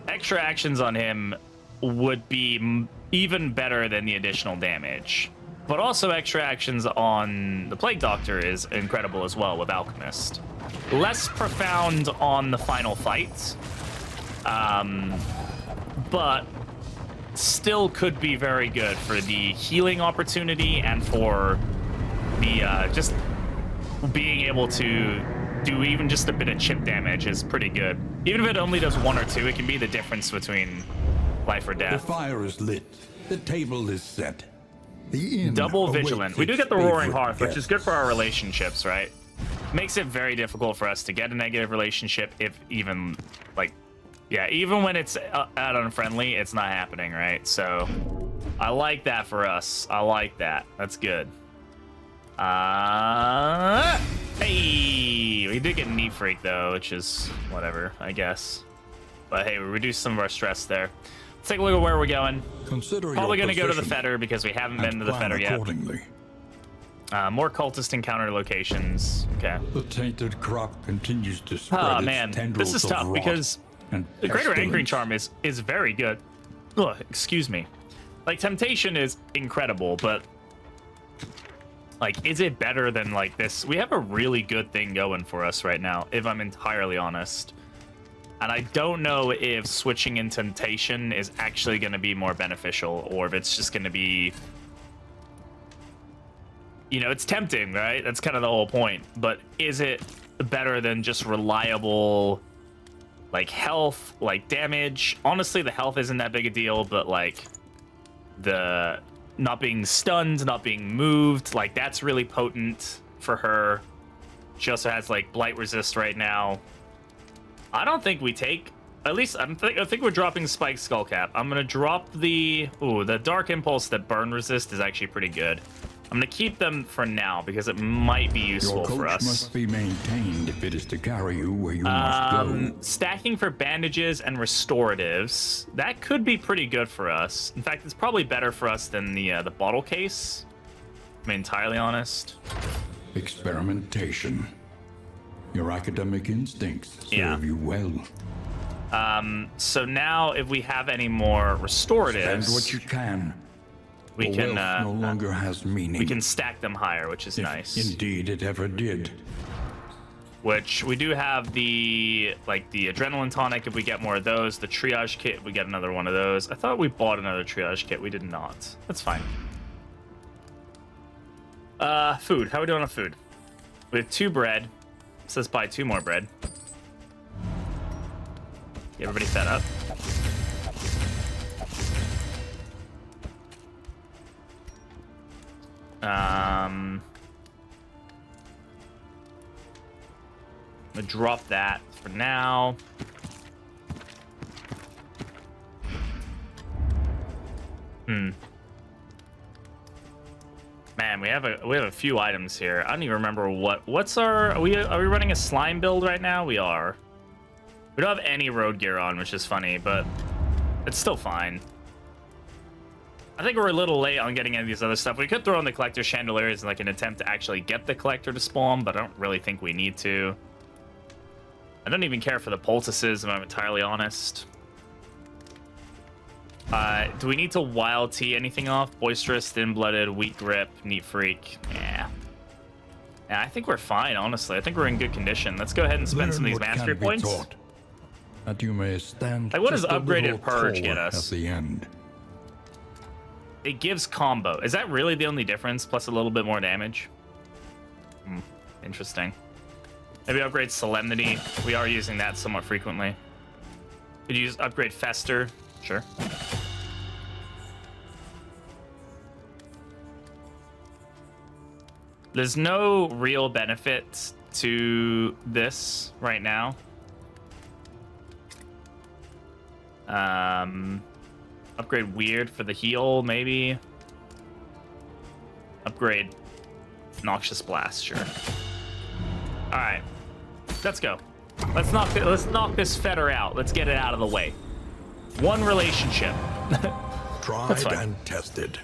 Extra actions on him would be even better than the additional damage. But also extra actions on the Plague Doctor is incredible as well with Alchemist. Less profound on the final fight, but still could be very good for the healing opportunity and for the just being able to do even just a bit of chip damage is pretty good. Even if it only does 1 or 2, it can be the difference between life or The death. fire is lit. The table is set. The inn Double awaits vigilant. We do its get the roaring favorite hearth, which is good for our guests. relationships, right? Makes it very difficult for us to get a negative relationship, if even, like, yeah, even when it's at unfriendly, it's not happening, right? So I like that for us. I like that. That's good. Hey, we did get knee freak though, which is whatever, I guess. But hey, we reduced some of our stress there. Let's take a look at where we're going. Consider Probably your going to go to the position Fetter because we haven't been and to the plan Fetter yet. accordingly. More cultist encounter locations. Okay. The tainted crop continues to spread Oh its man, tendrils this is of tough rot because and the greater anchoring pestilence. charm is very good. Ugh, excuse me. Like temptation is incredible, but like, is it better than like this? We have a really good thing going for us right now, if I'm entirely honest. And I don't know if switching in temptation is actually going to be more beneficial, or if it's just going to be, you know, it's tempting, right? That's kind of the whole point. But is it better than just reliable, like, health, like damage? Honestly, the health isn't that big a deal, but like the not being stunned, not being moved, like that's really potent for her. She also has like blight resist right now. I don't think we take, at least I think we're dropping Spike Skullcap. I'm gonna drop the Dark Impulse that burn resist is actually pretty good. I'm gonna keep them for now because it might be useful Your coach for us. must be maintained if it is to carry you where you must go. Stacking for bandages and restoratives, that could be pretty good for us. In fact, it's probably better for us than the bottle case, to be entirely honest. Experimentation. Your academic instincts serve Yeah. you well. So now if we have any more restoratives, Spend what you can. we The can wealth no longer has meaning. we can stack them higher, which is If nice. Indeed, it ever did. Which we do have the adrenaline tonic if we get more of those. The triage kit, we get another one of those. I thought we bought another triage kit. We did not. That's fine. Food. How are we doing on food? We have 2 bread. It says buy 2 more bread. Get everybody fed up. I'm gonna drop that for now. Man, we have a few items here. I don't even remember what's our are we running a slime build right now? We are. We don't have any road gear on, which is funny, but it's still fine. I think we're a little late on getting any of these other stuff. We could throw in the collector chandeliers in like an attempt to actually get the collector to spawn, but I don't really think we need to. I don't even care for the poultices, if I'm entirely honest. Do we need to wild tea anything off? Boisterous, thin-blooded, weak grip, neat freak. Yeah, I think we're fine, honestly. I think we're in good condition. Let's go ahead and spend some of these Learn what mastery can be points. taught, that you may stand Like, what does just a upgraded little purge get taller us? At the end. It gives combo. Is that really the only difference? Plus a little bit more damage? Interesting. Maybe upgrade Solemnity. We are using that somewhat frequently. Could you use upgrade Fester? Sure. There's no real benefit to this right now. Upgrade Weird for the heal, maybe. Upgrade Noxious Blast, sure. All right, let's go. Let's knock this fetter out. Let's get it out of the way. One relationship. Tried fine. and tested.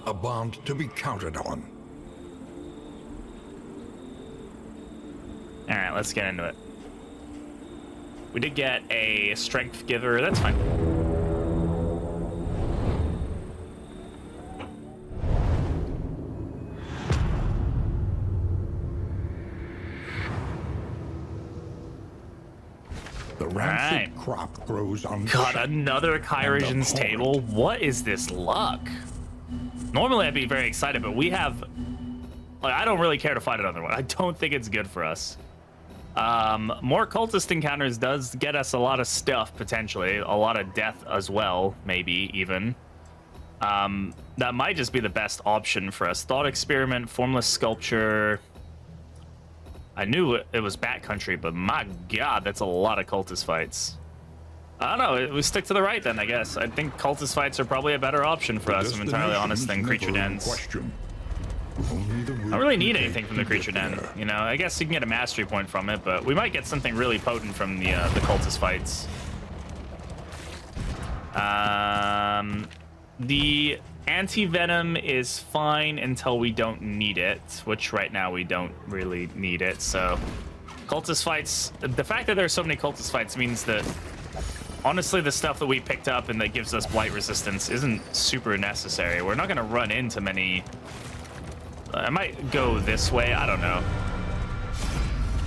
A bond to be counted on. All right, let's get into it. We did get a strength giver. That's fine. The rancid Alright. crop grows on. Got another Kyrogen's table. What is this luck? Normally I'd be very excited, but we have... Like, I don't really care to fight another one. I don't think it's good for us. More cultist encounters does get us a lot of stuff, potentially. A lot of death as well, maybe, even. That might just be the best option for us. Thought experiment, formless sculpture. I knew it was backcountry, but my god, that's a lot of cultist fights. I don't know, we stick to the right then, I guess. I think cultist fights are probably a better option for us, if I'm entirely honest, than creature dens. I don't really need anything from the creature den, you know. I guess you can get a mastery point from it, but we might get something really potent from the cultist fights. The anti-venom is fine until we don't need it, which right now we don't really need it. So cultist fights, the fact that there's so many cultist fights means that honestly the stuff that we picked up and that gives us blight resistance isn't super necessary. We're not going to run into many. I might go this way, I don't know.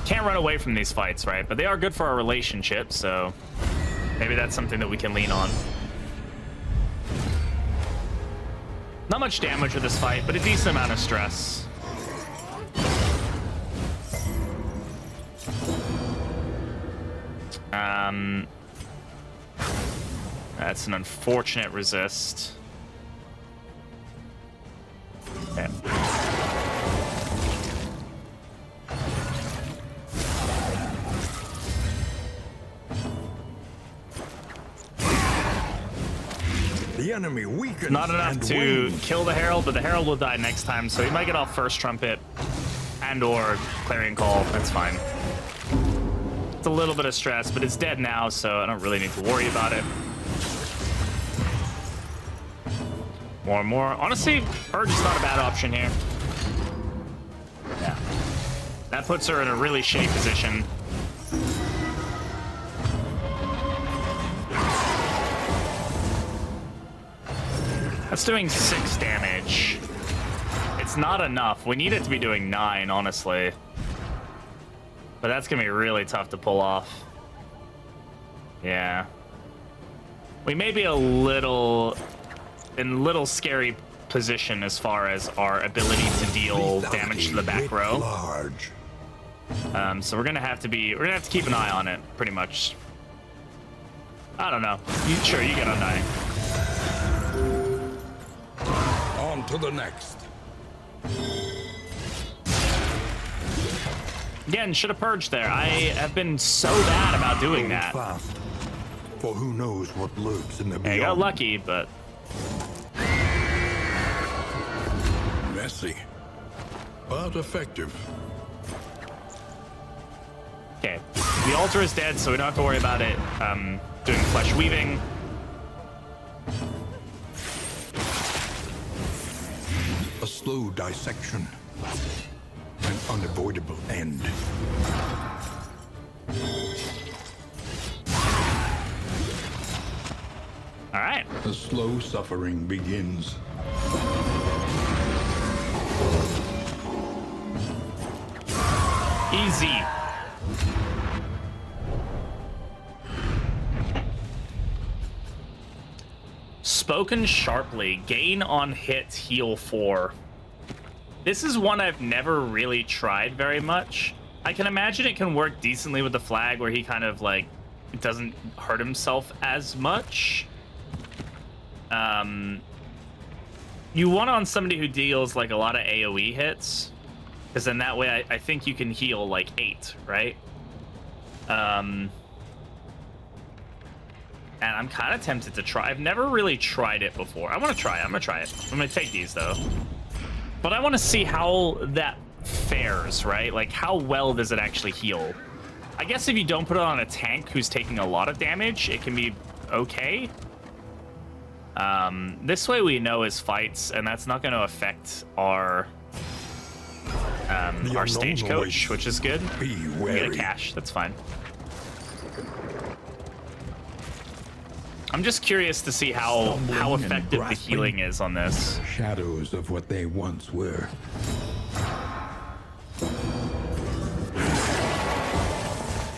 Can't run away from these fights, right? But they are good for our relationship, so maybe that's something that we can lean on. Not much damage with this fight, but a decent amount of stress. That's an unfortunate resist. Okay. The enemy weakens. Not enough to kill the Herald, but the Herald will die next time, so he might get off first trumpet and/or clarion call. That's fine. It's a little bit of stress, but it's dead now, so I don't really need to worry about it. More and more. Honestly, Purge is not a bad option here. Yeah. That puts her in a really shitty position. That's doing 6 damage. It's not enough. We need it to be doing 9, honestly. But that's gonna be really tough to pull off. Yeah. We may be a little scary position as far as our ability to deal damage to the back row. So we're gonna have to keep an eye on it, pretty much. I don't know. Sure, you get undying. On to the next. Again, should have purged there. I have been so bad about doing that. Fast, for who knows what lurks in the beyond. I got lucky, but Messy, but effective. okay. The altar is dead, so we don't have to worry about it doing flesh weaving. A slow dissection. An unavoidable end. All right. The slow suffering begins. Easy. Spoken sharply. Gain on hit, heal 4. This is one I've never really tried very much. I can imagine it can work decently with the flag where he kind of like doesn't hurt himself as much. You want on somebody who deals like a lot of AoE hits, because then that way I think you can heal like 8, right? And I'm kind of tempted to try. I've never really tried it before. I want to try it. I'm gonna try it. I'm gonna take these though. But I want to see how that fares, right? Like, how well does it actually heal? I guess if you don't put it on a tank who's taking a lot of damage, it can be okay. This way we know his fights, and that's not going to affect our stagecoach, which is good. We get a cache, that's fine. I'm just curious to see how effective the healing is on this. Shadows of what they once were.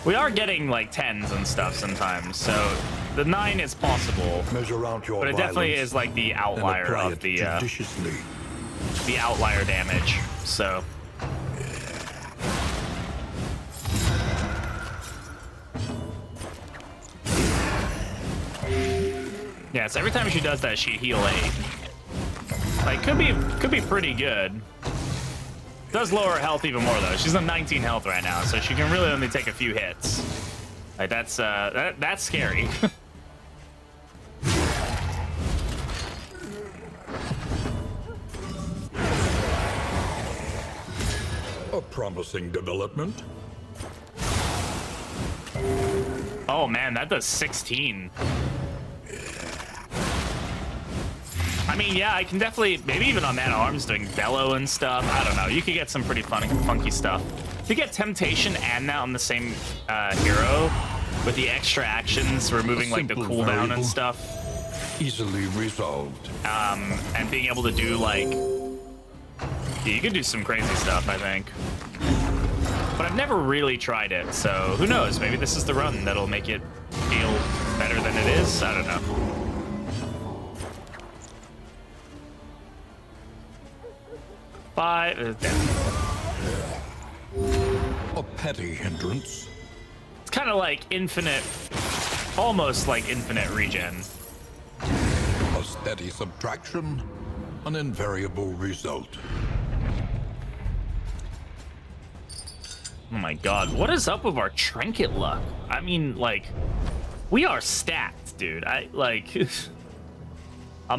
We are getting like 10s and stuff sometimes, so the 9 is possible. Measure out your but it definitely is like the outlier of the outlier damage. So Yeah, so every time she does that, she heal 8. Like, could be pretty good. Does lower her health even more though. She's on 19 health right now, so she can really only take a few hits. Like that's that's scary. A promising development. Oh man, that does 16. I mean, yeah, I can definitely, maybe even on Man at Arms doing bellow and stuff. I don't know. You could get some pretty funky stuff. To get Temptation and that on the same hero with the extra actions, removing like the cooldown and stuff. Easily resolved. And being able to do like, yeah, you could do some crazy stuff, I think. But I've never really tried it, so who knows? Maybe this is the run that'll make it feel better than it is. I don't know. A petty hindrance. It's kind of like infinite, almost like infinite regen. A steady subtraction, an invariable result. Oh my god, what is up with our trinket luck? I mean, like, we are stacked, dude. I'm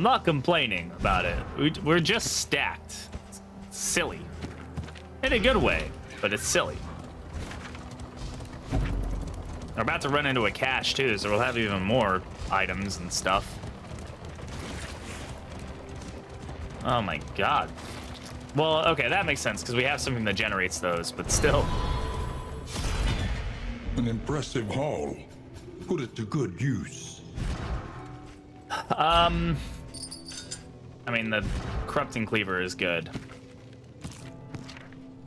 not complaining about it. We're just stacked. It's silly. In a good way, but it's silly. We're about to run into a cache too, so we'll have even more items and stuff. Oh my god. Well, okay, that makes sense because we have something that generates those, but still. An impressive haul. Put it to good use. I mean, the corrupting cleaver is good.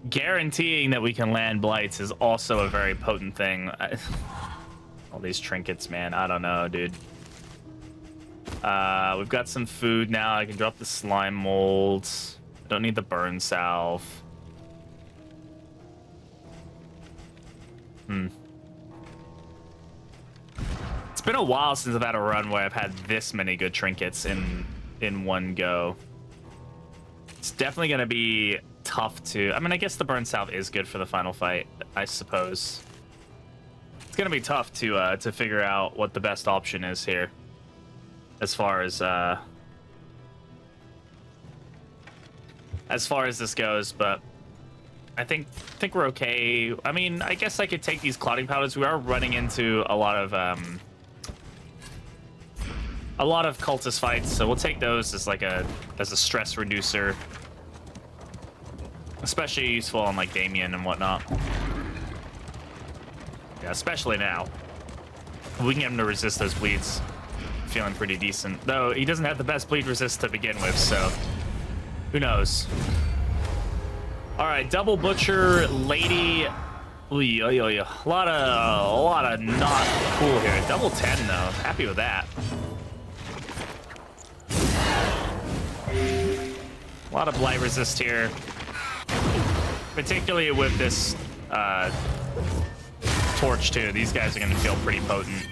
Guaranteeing that we can land blights is also a very potent thing. All these trinkets, man. I don't know, dude. We've got some food now. I can drop the slime molds. Don't need the burn salve. It's been a while since I've had a run where I've had this many good trinkets in one go. It's definitely going to be tough to... I mean, I guess the burn salve is good for the final fight, I suppose. It's going to be tough to figure out what the best option is here. As far as this goes, but I think we're okay. I mean, I guess I could take these clotting powders. We are running into a lot of cultist fights, so we'll take those as like as a stress reducer, especially useful on like Damien and whatnot. Yeah, especially now. We can get him to resist those bleeds. Feeling pretty decent, though he doesn't have the best bleed resist to begin with, so who knows. All right, double butcher lady. A lot of not cool here. Double 10 though, happy with that. A lot of blight resist here, particularly with this torch too. These guys are gonna feel pretty potent.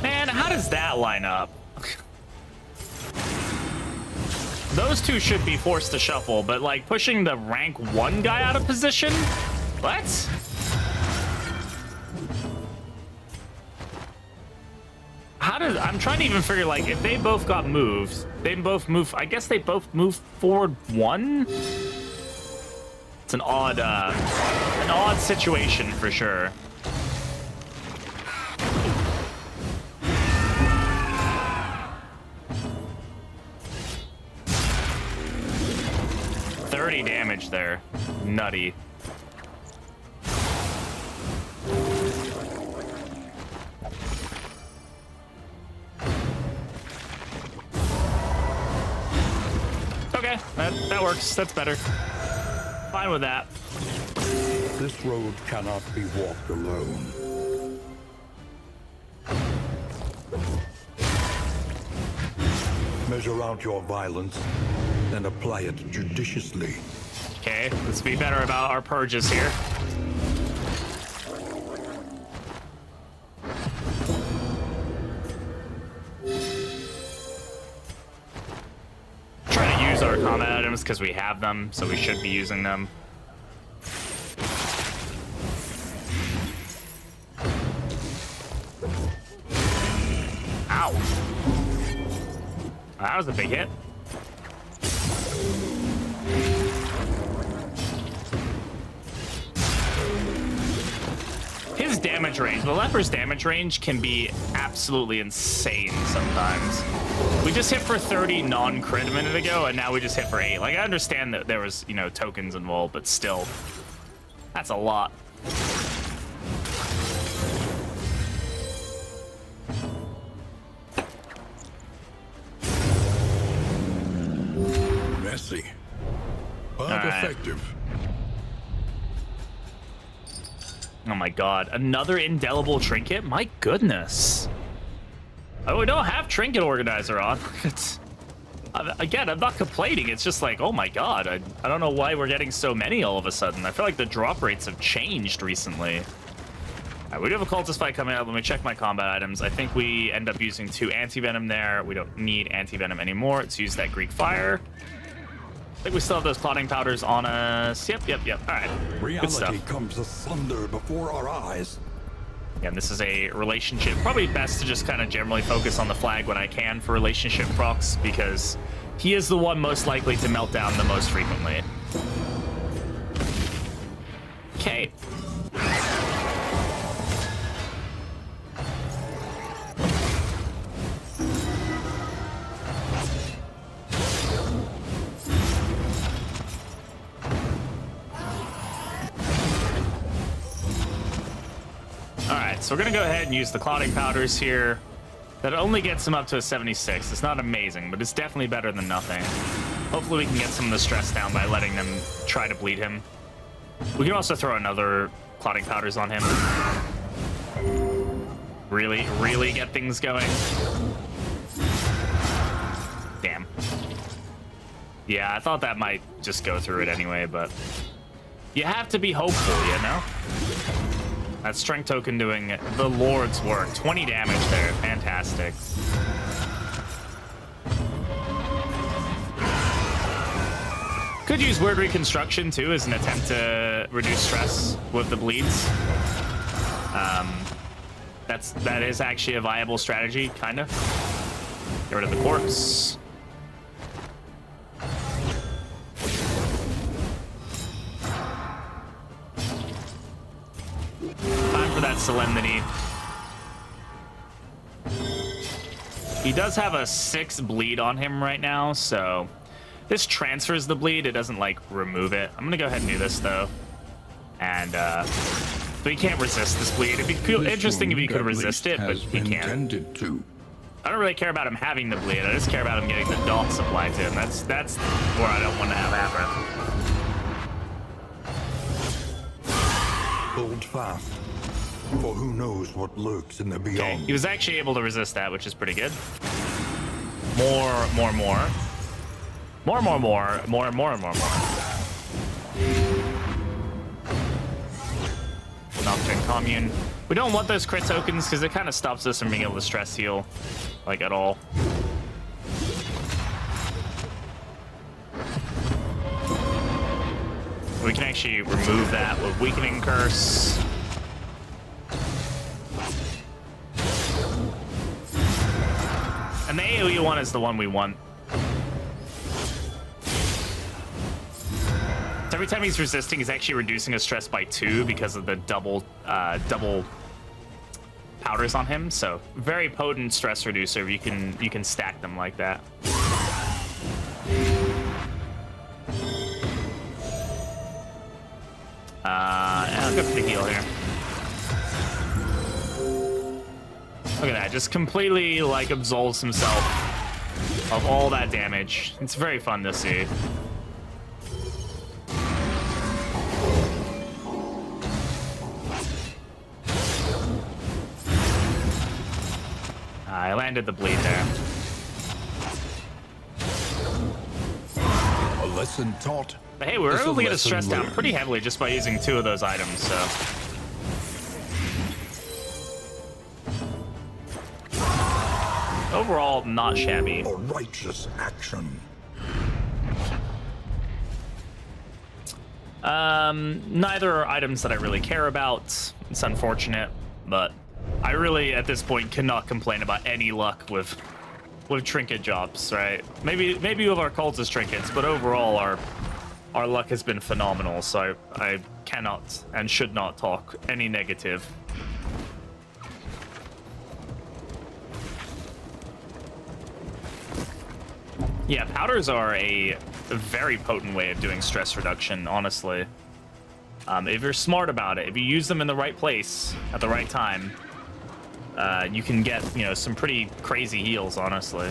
Man, how does that line up? Those two should be forced to shuffle, but like pushing the rank 1 guy out of position? What? I'm trying to even figure, like, if they both got moved, they both move, I guess they both move forward 1? It's an odd situation for sure. Damage there. Nutty. Okay, that works. That's better. Fine with that. This road cannot be walked alone. Measure out your violence and apply it judiciously. Okay, let's be better about our purges here. because we have them, so we should be using them. Ow. That was a big hit. His damage range, the leper's damage range can be absolutely insane sometimes. We just hit for 30 non-crit a minute ago, and now we just hit for 8. Like, I understand that there was, you know, tokens involved, but still, that's a lot. Messy, but effective. Oh my god, another indelible trinket? My goodness. Oh, we don't have trinket organizer on. Again, I'm not complaining. It's just like, oh my god, I don't know why we're getting so many all of a sudden. I feel like the drop rates have changed recently. All right, we do have a cultist fight coming up. Let me check my combat items. I think we end up using 2 anti-venom there. We don't need anti-venom anymore. Let's use that Greek fire. I think we still have those clotting powders on us. Yep. All right. Reality comes asunder before our eyes. Yeah, and this is a relationship. Probably best to just kind of generally focus on the flag when I can for relationship procs, because he is the one most likely to melt down the most frequently. Okay. So we're gonna go ahead and use the clotting powders here. That only gets him up to a 76. It's not amazing, but it's definitely better than nothing. Hopefully we can get some of the stress down by letting them try to bleed him. We can also throw another clotting powders on him. Really get things going. Damn. Yeah, I thought that might just go through it anyway, but you have to be hopeful, you know? That strength token doing the Lord's work. 20 damage there. Fantastic. Could use word reconstruction too as an attempt to reduce stress with the bleeds. That is actually a viable strategy, kind of. Get rid of the corpse. Time for that solemnity. He does have a 6 bleed on him right now, so this transfers the bleed. It doesn't like remove it. I'm gonna go ahead and do this though, and but he can't resist this bleed. It'd be interesting if he could resist it, but he can't. I don't really care about him having the bleed. I just care about him getting the dot supplied to him. That's where I don't want to have happen. Hold fast, for who knows what lurks in the beyond. Okay, he was actually able to resist that, which is pretty good. More. Nocturne Commune. We don't want those crit tokens because it kind of stops us from being able to stress heal, like, at all. We can actually remove that with Weakening Curse. And the AoE one is the one we want. So every time he's resisting, he's actually reducing his stress by 2 because of the double powders on him. So very potent stress reducer. You can stack them like that. I'll go for the heal here. Look at that, just completely like absolves himself of all that damage. It's very fun to see. I landed the bleed there. A lesson taught. But hey, we were able to get his stress down pretty heavily just by using 2 of those items, so. Overall, not shabby. A righteous action. Neither are items that I really care about. It's unfortunate, but I really, at this point, cannot complain about any luck with trinket jobs, right? Maybe with our cultist trinkets, but overall, our luck has been phenomenal, so I cannot and should not talk any negative. Yeah, powders are a very potent way of doing stress reduction, honestly. If you're smart about it, if you use them in the right place at the right time, you can get, some pretty crazy heals, honestly.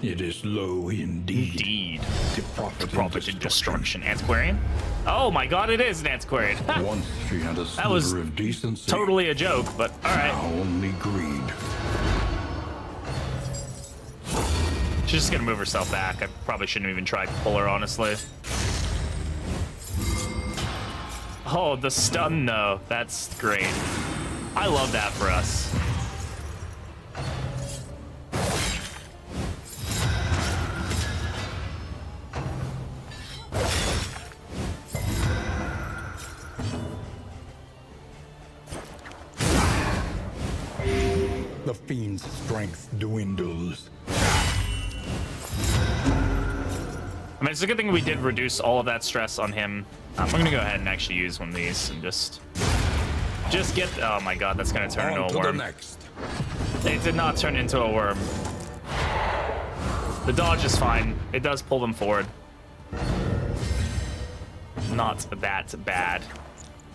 It is low indeed. Indeed. To profit in destruction. Antiquarian? Oh my god, it is an antiquarian. Once she had a That was sliver of decency. totally a joke, but alright. Now only greed. She's just gonna move herself back. I probably shouldn't have even tried to pull her, honestly. Oh, the stun, though. That's great. I love that for us. The fiend's strength dwindles. I mean, it's a good thing we did reduce all of that stress on him. We're gonna go ahead and actually use one of these and just get. Oh my god, that's gonna turn into a worm. Next. It did not turn into a worm. The dodge is fine. It does pull them forward. Not that bad.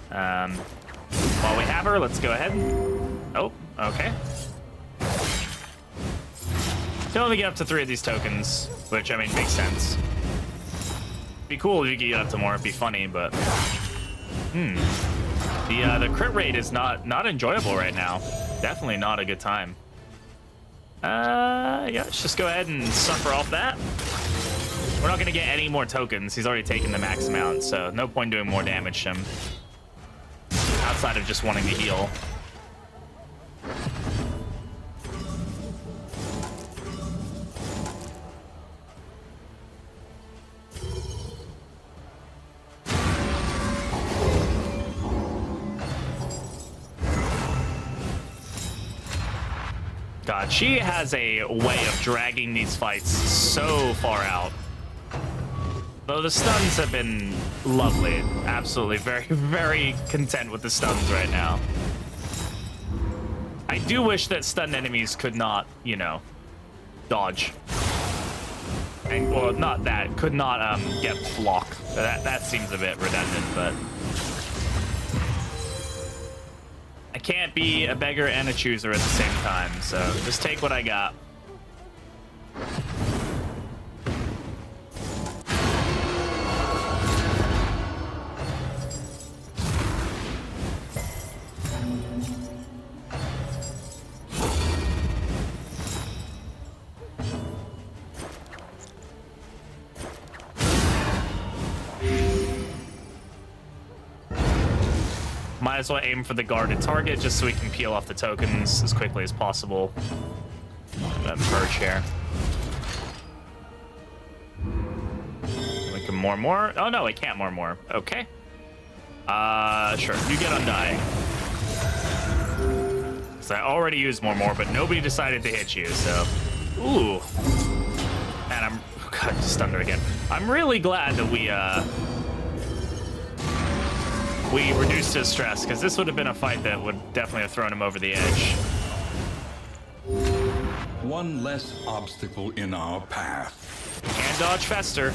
While we have her, let's go ahead. Oh, okay. Can only get up to 3 of these tokens, which, I mean, makes sense. Be cool if you could get up to more. It'd be funny, but the crit rate is not enjoyable right now. Definitely not a good time. Yeah, let's just go ahead and suffer off that. We're not gonna get any more tokens. He's already taken the max amount, so no point doing more damage to him. Outside of just wanting to heal. God, she has a way of dragging these fights so far out. Though the stuns have been lovely. Absolutely, very, very content with the stuns right now. I do wish that stunned enemies could not, dodge. And, well, not that. Could not get block. That seems a bit redundant, but... I can't be a beggar and a chooser at the same time, so just take what I got. Might as well aim for the guarded target just so we can peel off the tokens as quickly as possible. Purge here. We can more. Oh no, we can't more. Okay. Sure. You get undying. So I already used more, but nobody decided to hit you, so. Ooh. Man, I'm God, stunned her again. I'm really glad that we reduced his stress, because this would have been a fight that would definitely have thrown him over the edge. One less obstacle in our path. Can't dodge Fester.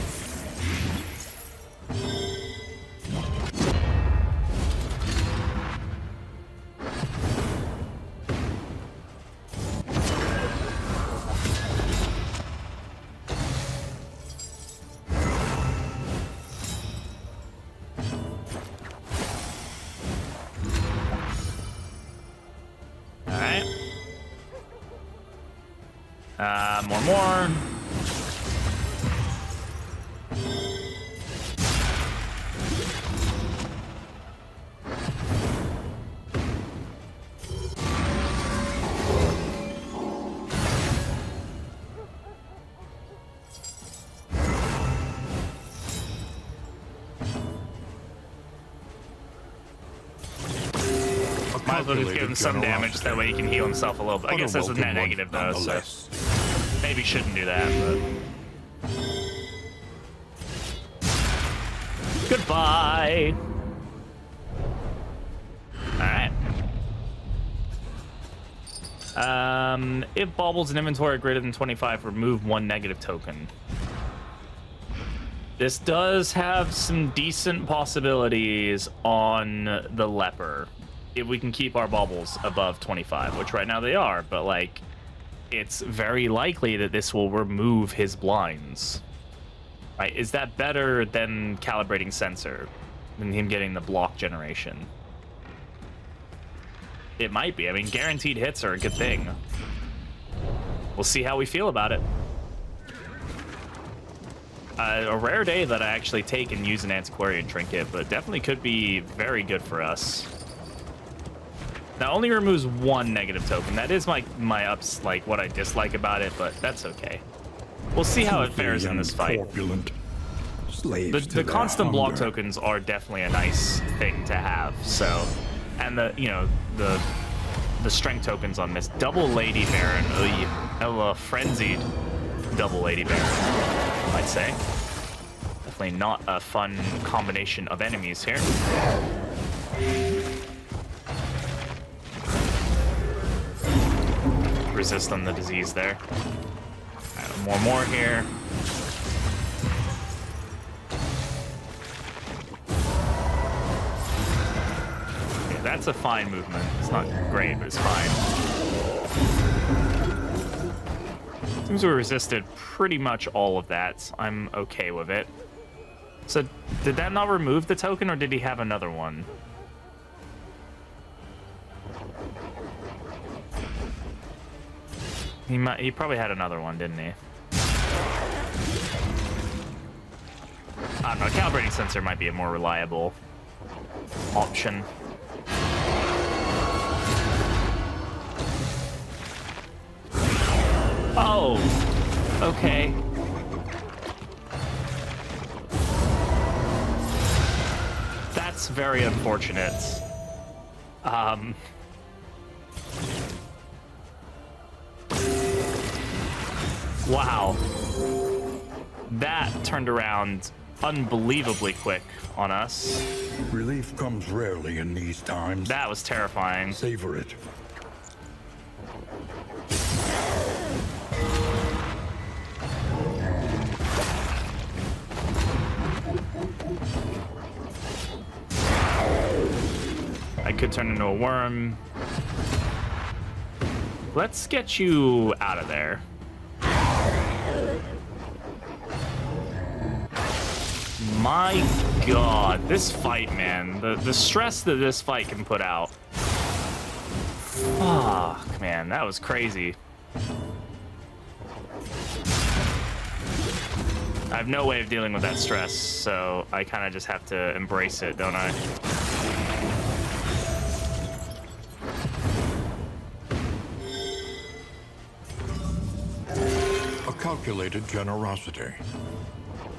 More. might as well just give him some damage, that way he can heal himself a little bit. I guess that's a net negative, though, so maybe shouldn't do that, but... Goodbye! Alright. If baubles in inventory are greater than 25, remove 1 negative token. This does have some decent possibilities on the leper. If we can keep our baubles above 25, which right now they are, but like, it's very likely that this will remove his blinds. Right? Is that better than calibrating sensor? Than him getting the block generation? It might be. I mean, guaranteed hits are a good thing. We'll see how we feel about it. A rare day that I actually take and use an antiquarian trinket, but definitely could be very good for us. Now, only removes 1 negative token. That is my ups, like what I dislike about it, but that's okay. We'll see how it fares in this fight. The constant block tokens are definitely a nice thing to have. So, and the strength tokens on this double Lady Baron, a frenzied double Lady Baron, I'd say. Definitely not a fun combination of enemies here. Resist on the disease there. Right, more here. Yeah, that's a fine movement. It's not great, but it's fine. Seems we resisted pretty much all of that. I'm okay with it. So, did that not remove the token, or did he have another one? He probably had another one, didn't he? I don't know, calibrating sensor might be a more reliable option. Oh, okay. That's very unfortunate. Wow. That turned around unbelievably quick on us. Relief comes rarely in these times. That was terrifying. Savor it. I could turn into a worm. Let's get you out of there. My god, this fight, man. The stress that this fight can put out. Fuck, man, that was crazy. I have no way of dealing with that stress, so I kind of just have to embrace it, don't I? A calculated generosity,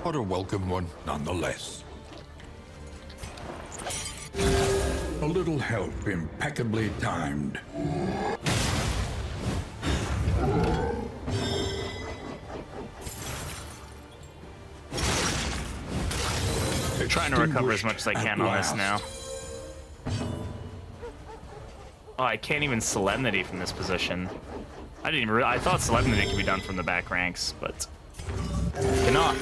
but a welcome one nonetheless. A little help impeccably timed. Trying to recover as much as I can on this now. Oh, I can't even Solemnity from this position. I didn't even I thought Solemnity could be done from the back ranks, but cannot.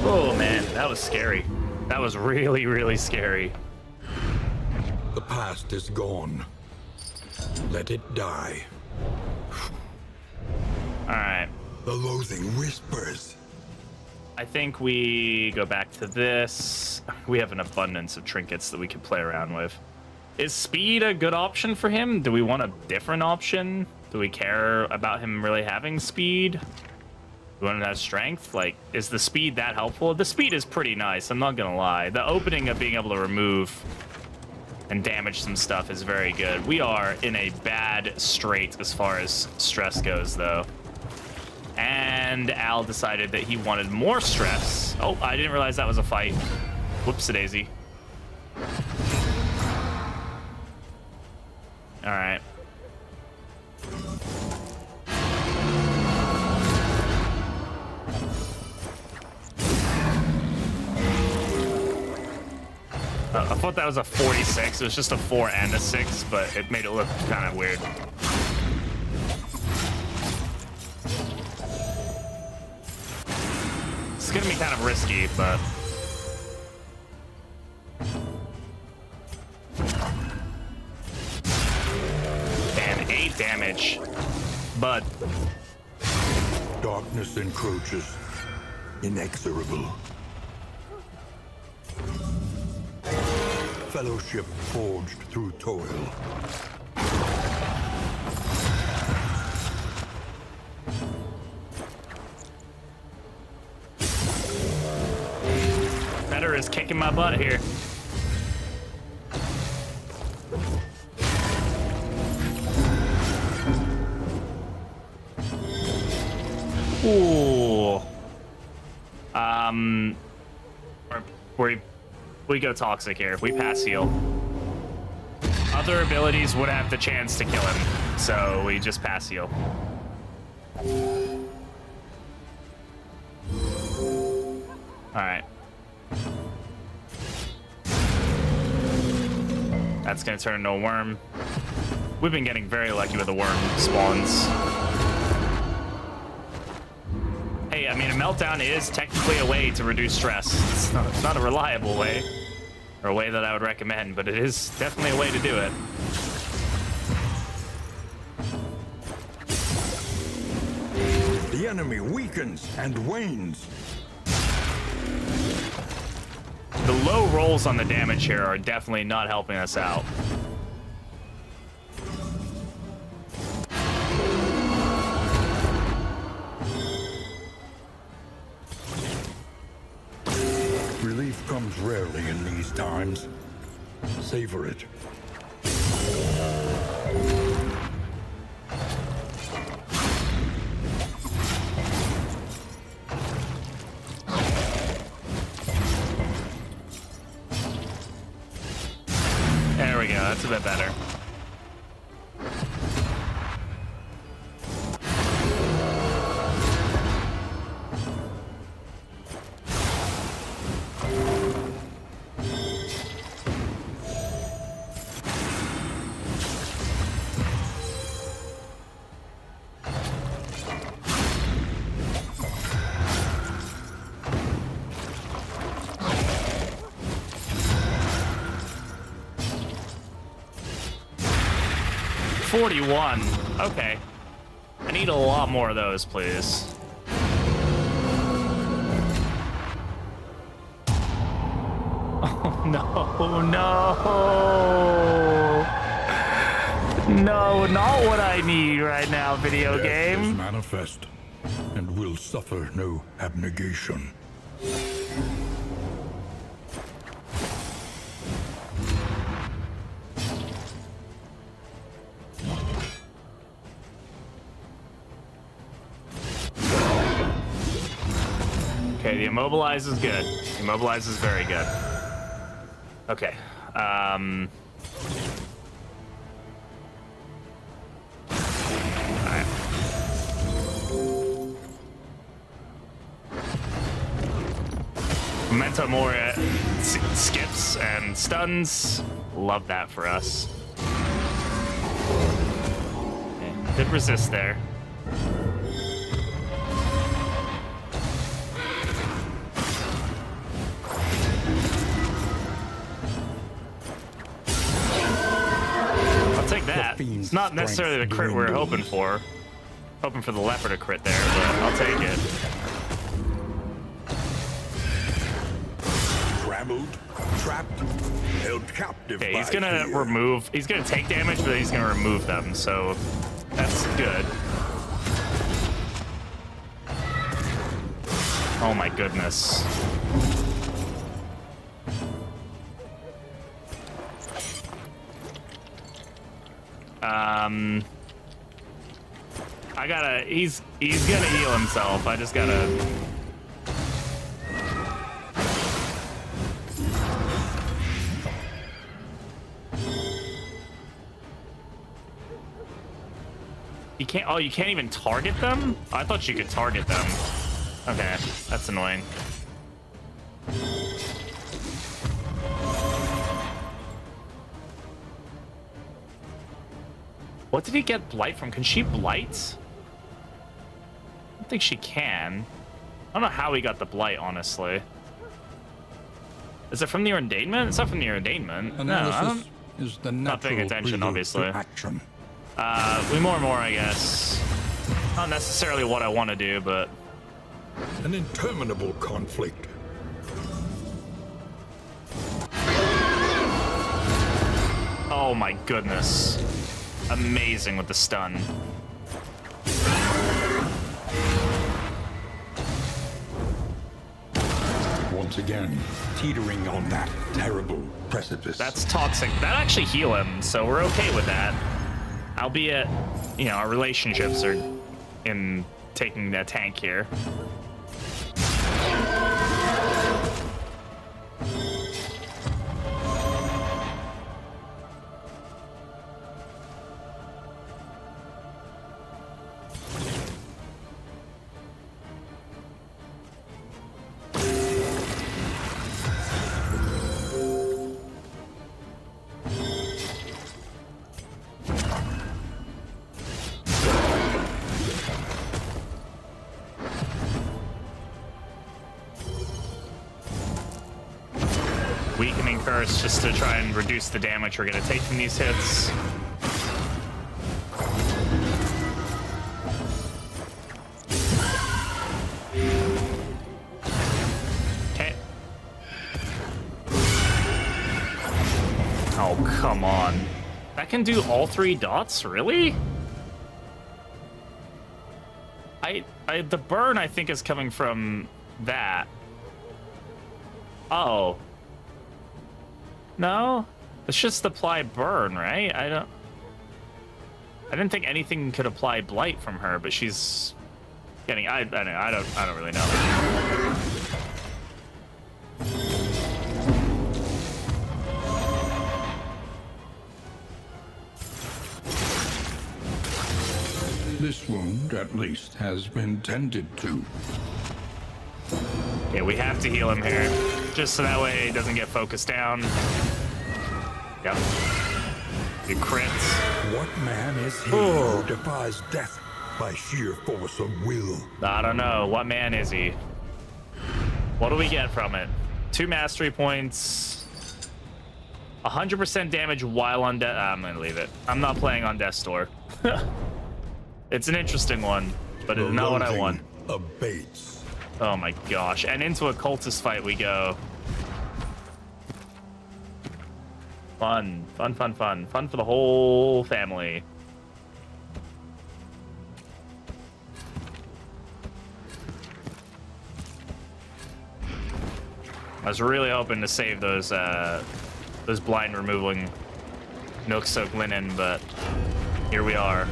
Oh man, that was scary. That was really, really scary. The past is gone. Let it die. Alright. The loathing whispers. I think we go back to this. We have an abundance of trinkets that we could play around with. Is speed a good option for him? Do we want a different option? Do we care about him really having speed? You want to have strength? Like, is the speed that helpful? The speed is pretty nice, I'm not gonna lie. The opening of being able to remove and damage some stuff is very good. We are in a bad strait as far as stress goes, though. And Al decided that he wanted more stress. Oh, I didn't realize that was a fight. Whoops-a-daisy. All right. I thought that was a 46. It was just a 4 and a 6, but it made it look kind of weird. It's gonna be kind of risky, but and 8 damage, but Darkness encroaches, inexorable. Fellowship forged through toil. Better is kicking my butt here. Ooh. We go toxic here. We pass heal. Other abilities would have the chance to kill him, so we just pass heal. All right. That's gonna turn into a worm. We've been getting very lucky with the worm spawns. Hey, I mean, a meltdown is technically a way to reduce stress. It's not a reliable way, or a way that I would recommend, but it is definitely a way to do it. The enemy weakens and wanes. The low rolls on the damage here are definitely not helping us out. Relief comes rarely in these times. Savor it. There we go, that's a bit better. $41. Okay. I need a lot more of those, please. Oh, no, no. No, not what I need right now, video Death is game. manifest and will suffer no abnegation. Okay, the immobilize is good. Immobilize is very good. Okay. Alright. Memento Mori skips and stuns. Love that for us. Okay. Did resist there. It's not necessarily the crit we're hoping for. Hoping for the leopard to crit there, but I'll take it. Trammeled, trapped, held captive. Okay, he's gonna remove. He's gonna take damage, but he's gonna remove them, so that's good. Oh my goodness. I gotta, he's gonna heal himself. I just gotta. You can't, oh, you can't even target them? I thought you could target them. Okay, that's annoying. What did he get blight from? Can she blight? I don't think she can. I don't know how he got the blight, honestly. Is it from the ordainment? It's not from the ordainment. Analysis is the not paying natural attention, prelude obviously. to action. We more, I guess. Not necessarily what I want to do, but An interminable conflict. oh my goodness. Amazing with the stun. Once again, teetering on that terrible precipice. That's toxic. That actually heal him, so we're okay with that. Albeit, you know, our relationships are in taking the tank here. Weakening curse just to try and reduce the damage we're gonna take from these hits. Okay. Oh, come on. That can do all 3 dots, really? The burn, I think, is coming from that. Oh. No? It's just apply burn, right? I didn't think anything could apply blight from her, but she's getting I don't really know. This wound, at least, has been tended to. Yeah, we have to heal him here. Just so that way he doesn't get focused down. Yep. You crits. What man is he who defies death by sheer force of will? I don't know. What man is he? What do we get from it? 2 mastery points. 100% damage while on death. I'm gonna leave it. I'm not playing on Death's Door. It's an interesting one, but it's not what I want. Abates. Oh my gosh. And into a cultist fight we go. Fun. Fun for the whole family. I was really hoping to save those blind removing milk soaked linen, but here we are.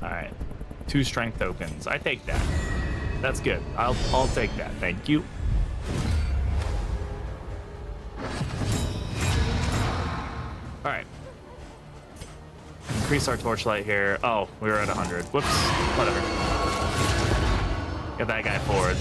All right, 2 strength tokens. I take that. That's good. I'll take that. Thank you. All right. Increase our torchlight here. Oh, we were at 100. Whoops. Whatever. Get that guy forward.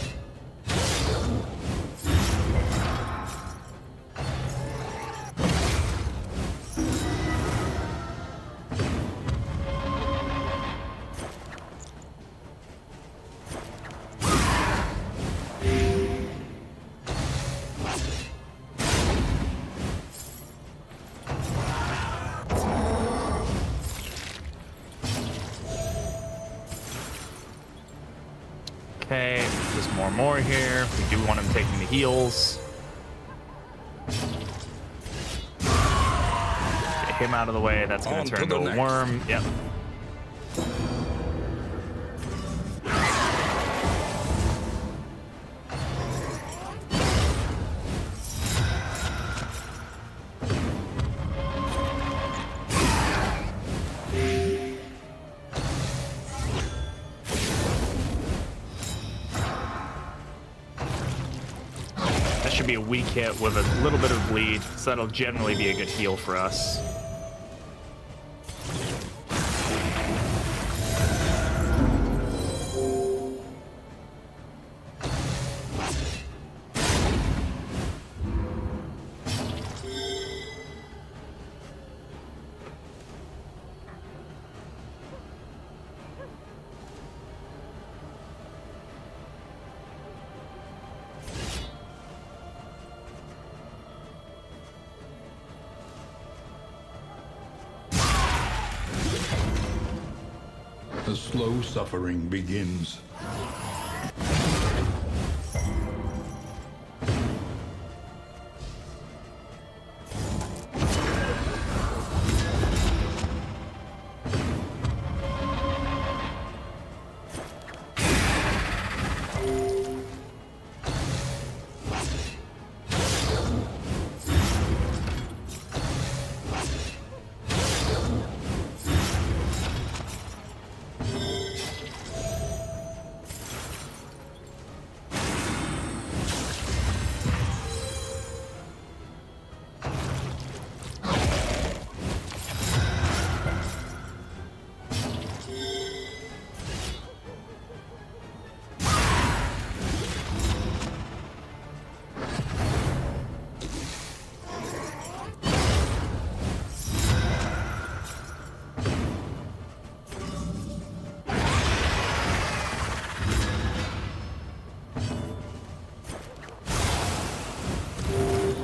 Okay, there's more here. We do want him taking the heals. Get him out of the way. That's going to turn into a worm. Yep. be a weak hit with a little bit of bleed, so that'll generally be a good heal for us. The slow suffering begins.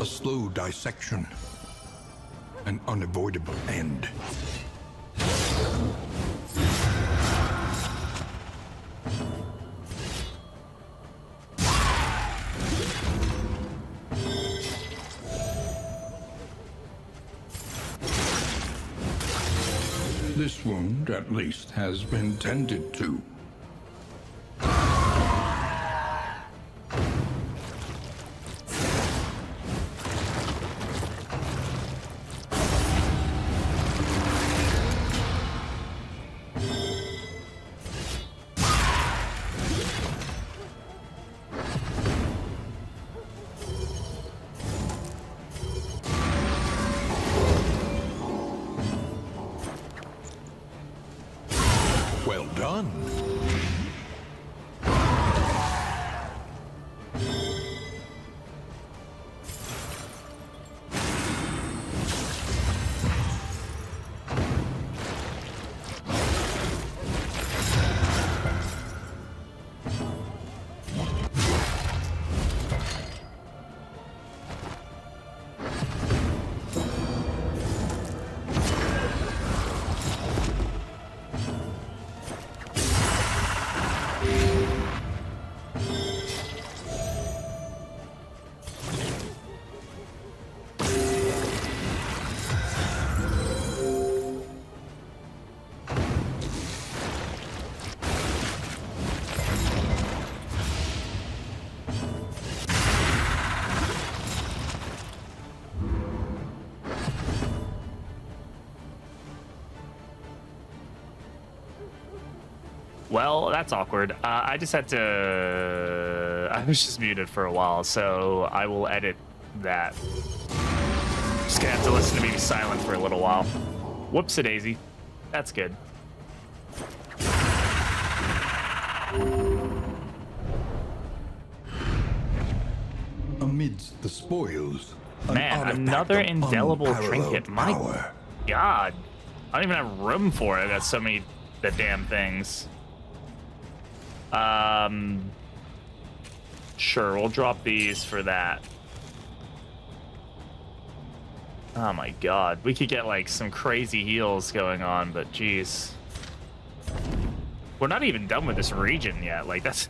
A slow dissection. An unavoidable end. This wound, at least, has been tended to. Well done. Well, that's awkward. I just had to... I was just muted for a while, so I will edit that. Just gonna have to listen to me be silent for a little while. Whoops-a-daisy. That's good. Amidst the spoils, an Man, artifact another of indelible unparalleled trinket. My power. God. I don't even have room for it. I got so many the damn things. Sure, we'll drop these for that. Oh my God. We could get like some crazy heals going on, but geez. We're not even done with this region yet. Like that's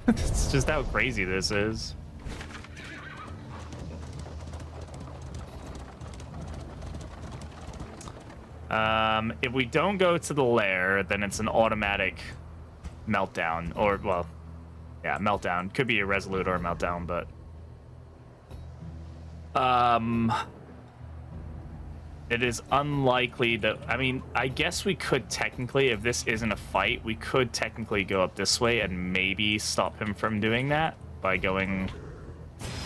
just how crazy this is. If we don't go to the lair, then it's an automatic meltdown, or well, yeah, meltdown. Could be a resolute or a meltdown, but it is unlikely that, I mean, I guess we could technically, if this isn't a fight, we could technically go up this way and maybe stop him from doing that by going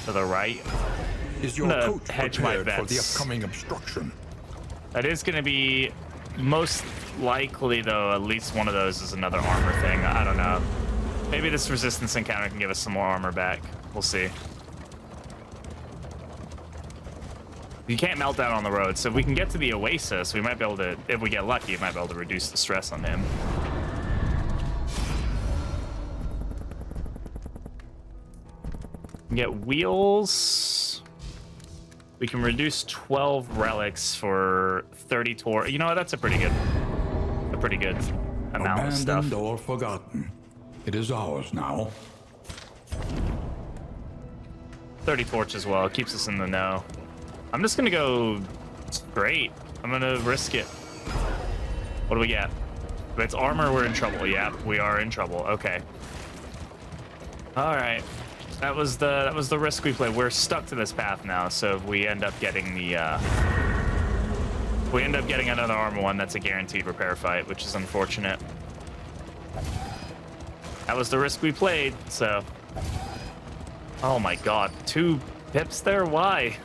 to the right. Is your gonna coach hedge my prepared for the bets. upcoming obstruction? That is going to be most likely, though. At least one of those is another armor thing. I don't know. Maybe this resistance encounter can give us some more armor back. We'll see. You can't melt down on the road, so if we can get to the Oasis, we might be able to, if we get lucky, we might be able to reduce the stress on him. Get wheels. We can reduce 12 relics for 30 tour. You know what? That's a pretty good amount of stuff. Abandoned or forgotten. It is ours now. 30 torch as well. It keeps us in the know. I'm just gonna go straight. I'm gonna risk it. What do we get? If it's armor, we're in trouble. Yeah, we are in trouble. Okay. All right. That was the risk we played. We're stuck to this path now, so if we end up getting another armor one, that's a guaranteed repair fight, which is unfortunate. That was the risk we played, so. Oh my god, 2 pips there? Why?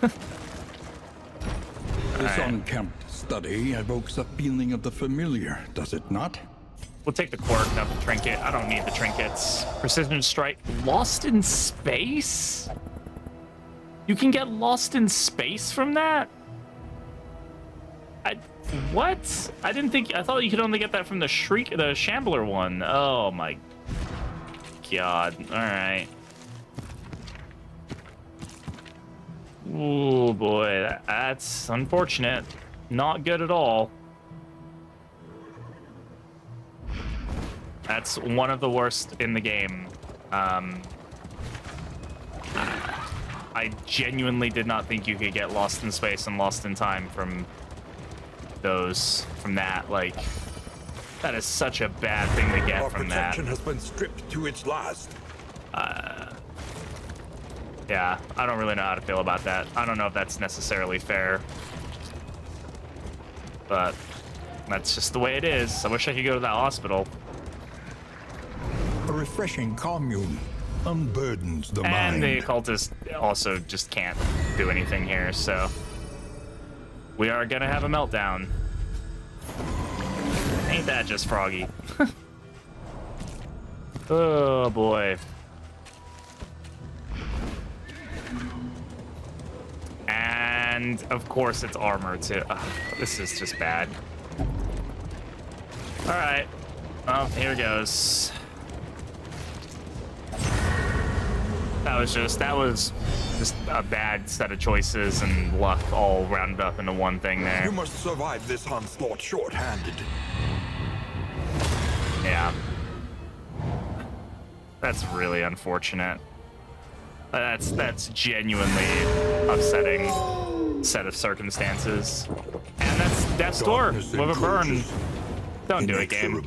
This unkempt study evokes a feeling of the familiar, does it not? We'll take the quirk, not the trinket. I don't need the trinkets. Precision strike. Lost in space? You can get lost in space from that? What? I thought you could only get that from the Shambler one. Oh my god. Alright. Oh boy, that's unfortunate. Not good at all. That's one of the worst in the game. I genuinely did not think you could get lost in space and lost in time from that. Like, that is such a bad thing to get from that. Our protection has been stripped to its last. Yeah, I don't really know how to feel about that. I don't know if that's necessarily fair, but that's just the way it is. I wish I could go to that hospital. A refreshing commune unburdens the mind. And the occultist also just can't do anything here, so we are gonna have a meltdown. Ain't that just froggy? Oh boy. And of course it's armor too. Ugh, this is just bad. All right. Well, here goes. That was just a bad set of choices and luck all rounded up into one thing there. You must survive this onslaught short-handed. Yeah. That's really unfortunate. That's genuinely upsetting set of circumstances. And that's death's door with a burn. Don't do it, game.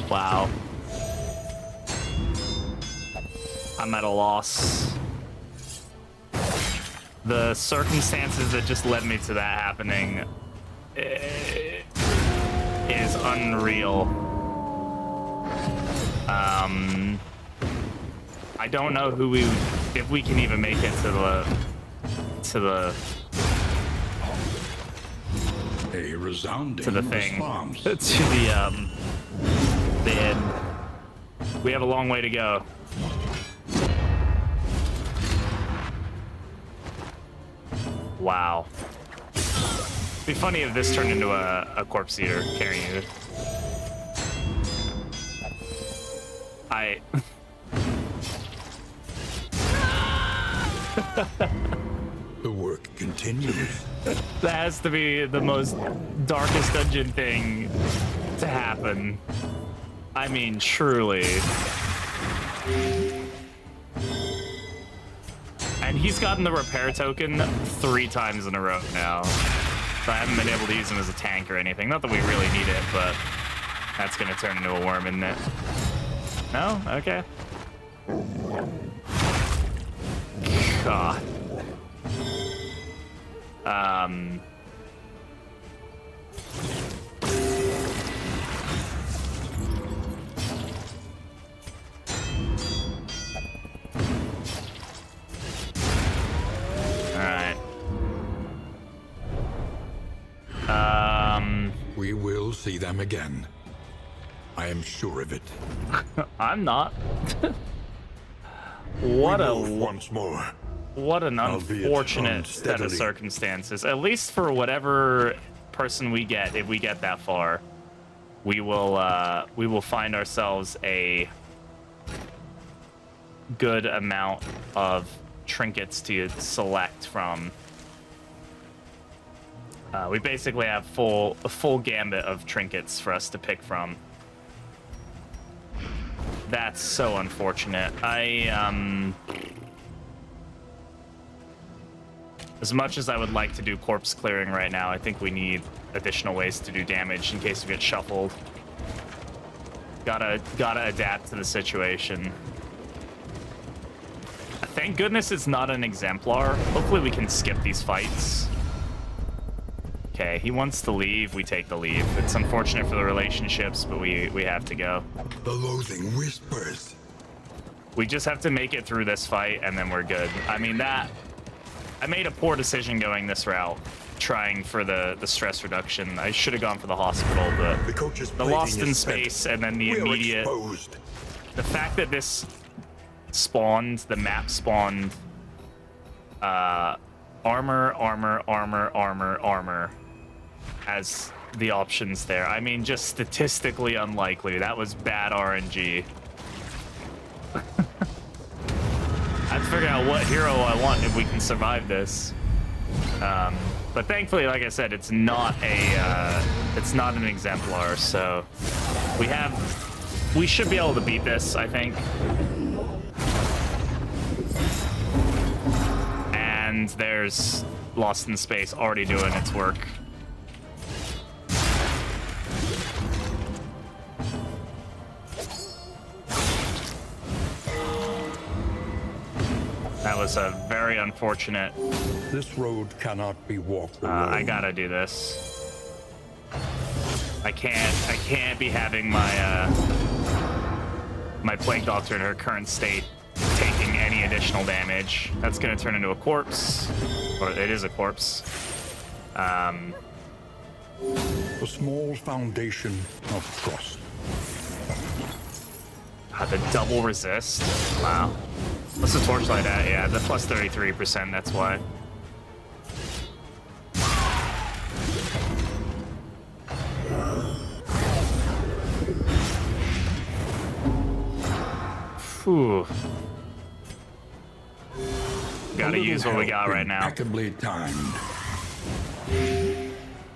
Wow. I'm at a loss. The circumstances that just led me to that happening is unreal. I don't know if we can even make it to the A resounding to the thing, response. to the end. We have a long way to go. Wow. It'd be funny if this turned into a corpse eater carrying you. The work continues. That has to be the most darkest dungeon thing to happen. I mean, truly. And he's gotten the repair token 3 times in a row now. So I haven't been able to use him as a tank or anything. Not that we really need it, but That's gonna turn into a worm, isn't it? No? Okay. God. Alright. We will see them again. I am sure of it. I'm not. What a Once more. What an Albeit unfortunate set of unsteadily. circumstances. At least for whatever person we get, if we get that far, we will find ourselves a good amount of trinkets to select from. We basically have a full gambit of trinkets for us to pick from. That's so unfortunate. As much as I would like to do corpse clearing right now, I think we need additional ways to do damage in case we get shuffled. Gotta adapt to the situation. Thank goodness it's not an exemplar. Hopefully we can skip these fights. Okay, he wants to leave, we take the leave. It's unfortunate for the relationships, but we have to go. The loathing whispers. We just have to make it through this fight, and then we're good. I mean, I made a poor decision going this route, trying for the stress reduction. I should have gone for the hospital, but The coach's the plating lost in is spent. space and then the We are immediate... exposed. The fact that this spawned, the map spawned armor as the options there. I mean, just statistically unlikely. That was bad RNG. I have to figure out what hero I want if we can survive this. But thankfully, like I said, it's not an exemplar, so we should be able to beat this, I think. And there's Lost in Space already doing its work. That was a very unfortunate. This road cannot be walked alone. I gotta do this. I can't be having my my plague doctor in her current state taking any additional damage. That's gonna turn into a corpse, or it is a corpse. A small foundation of trust. The double resist. Wow. What's the torchlight at? Yeah, the plus 33%. That's why. Whew. Gotta use what we got right now. Impeccably timed.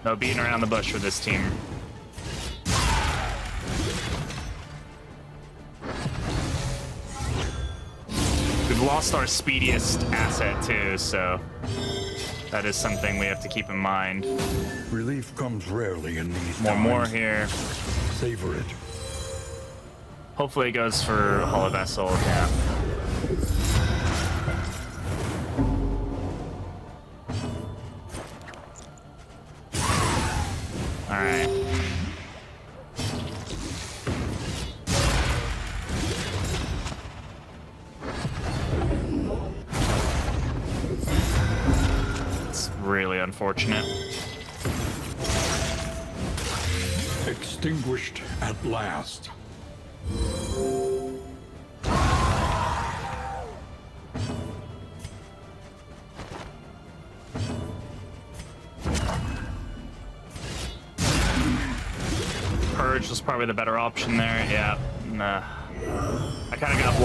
No beating around the bush with this team. We've lost our speediest asset too, so that is something we have to keep in mind. Relief comes rarely in these More times. here. Savor it. Hopefully it goes for Hollow Vessel, yeah. Alright. It's really unfortunate. Extinguished at last. Purge was probably the better option there. Yeah. Nah. I kind of got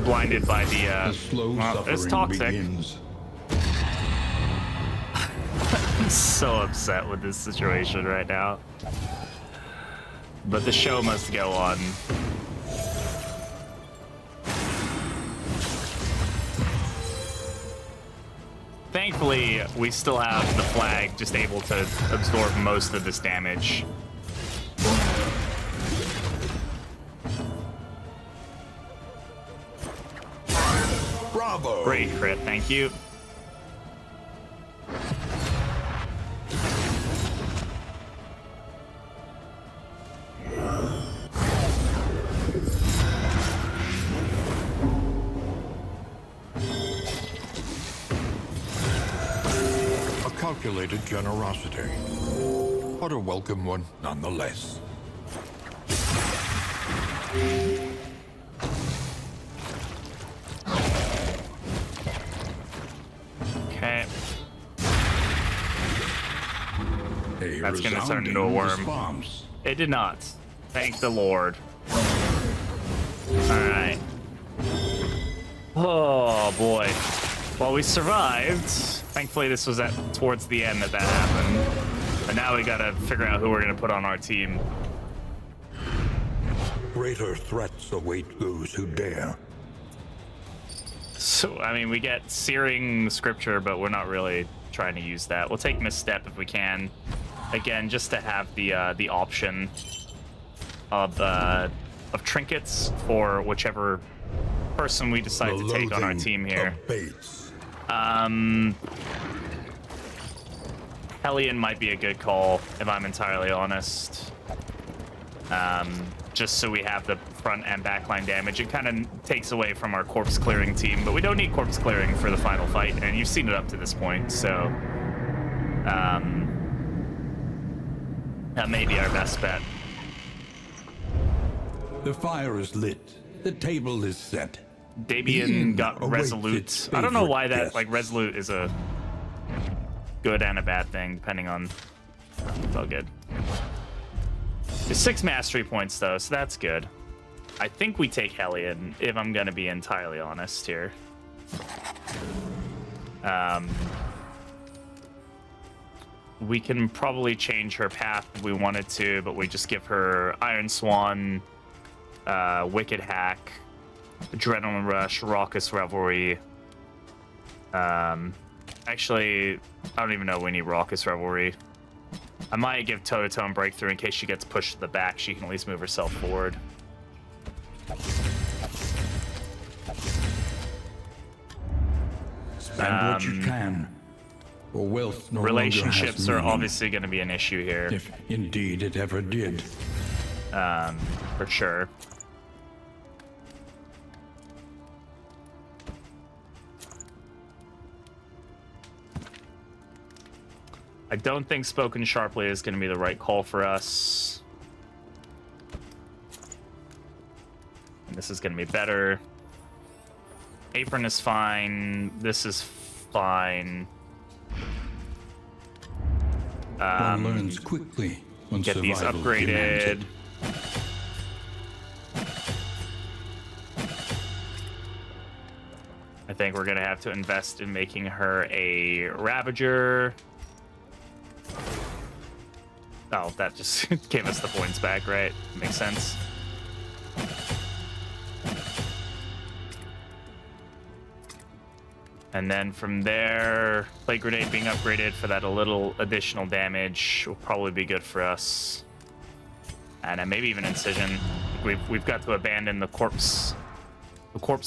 blinded by the. The slow Well, it's suffering toxic. begins. I'm so upset with this situation right now. But the show must go on. Thankfully, we still have the flag just able to absorb most of this damage. Great crit, thank you. A calculated generosity, but a welcome one nonetheless. Okay. A That's gonna turn into a resounding worm. response. It did not. Thank the Lord. Alright. Oh boy. Well, we survived. Thankfully, this was towards the end that happened. But now we gotta figure out who we're gonna put on our team. Greater threats await those who dare. So, I mean, we get searing scripture, but we're not really trying to use that. We'll take misstep if we can. Again, just to have the option of trinkets for whichever person we decide to take on our team here. Abates. Hellion might be a good call, if I'm entirely honest. Just so we have the front and back line damage. It kind of takes away from our corpse clearing team, but we don't need corpse clearing for the final fight, and you've seen it up to this point, so that may be our best bet. The fire is lit. The table is set. Dabian got awaits resolute. its I don't know favorite why that, guests. like, resolute is a good and a bad thing, depending on... It's all good. There's 6 mastery points, though, so that's good. I think we take Hellion, if I'm gonna be entirely honest here. We can probably change her path if we wanted to, but we just give her Iron Swan, Wicked Hack, Adrenaline Rush, Raucous Revelry. Actually, I don't even know we need Raucous Revelry. I might give Toe-to-Toe Breakthrough in case she gets pushed to the back. She can at least move herself forward. Spend what you can. For wealth no longer has Relationships are meaning, obviously going to be an issue here, if indeed it ever did. for sure. I don't think Spoken Sharply is going to be the right call for us. And this is going to be better. Apron is fine. This is fine. One learns quickly when Get these survival upgraded. demands it. I think we're going to have to invest in making her a Ravager. Oh, that just gave us the points back, right? Makes sense. And then from there, Plate Grenade being upgraded for that a little additional damage will probably be good for us. And then maybe even Incision. We've got to abandon the corpse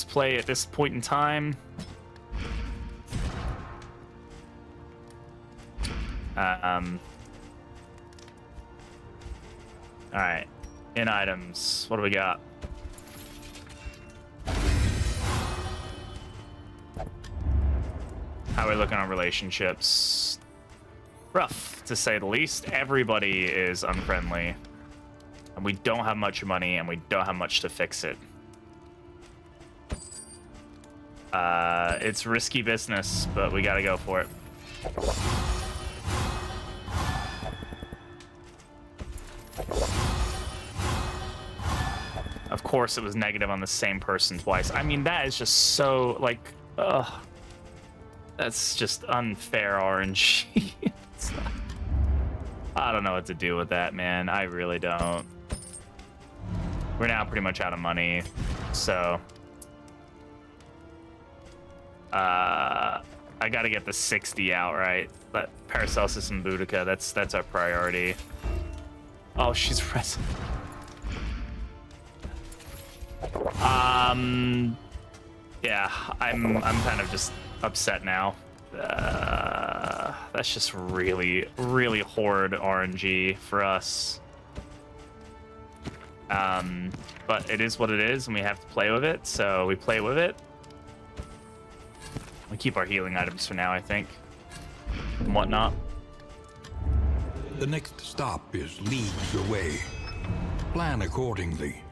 play at this point in time. All right, in items, what do we got? How are we looking on relationships? Rough, to say the least. Everybody is unfriendly. And we don't have much money, and we don't have much to fix it. It's risky business, but we gotta go for it. Of course it was negative on the same person twice. I mean, that is just so, like, ugh. That's just unfair RNG. I don't know what to do with that, man. I really don't. We're now pretty much out of money, so... I gotta get the 60 out, right? But Paracelsus and Boudica, that's our priority. Oh, she's Yeah, I'm kind of just upset now. That's just really, really horrid RNG for us. But it is what it is, and we have to play with it, so we play with it. We keep our healing items for now, I think, and whatnot. The next stop is leagues away. Plan accordingly.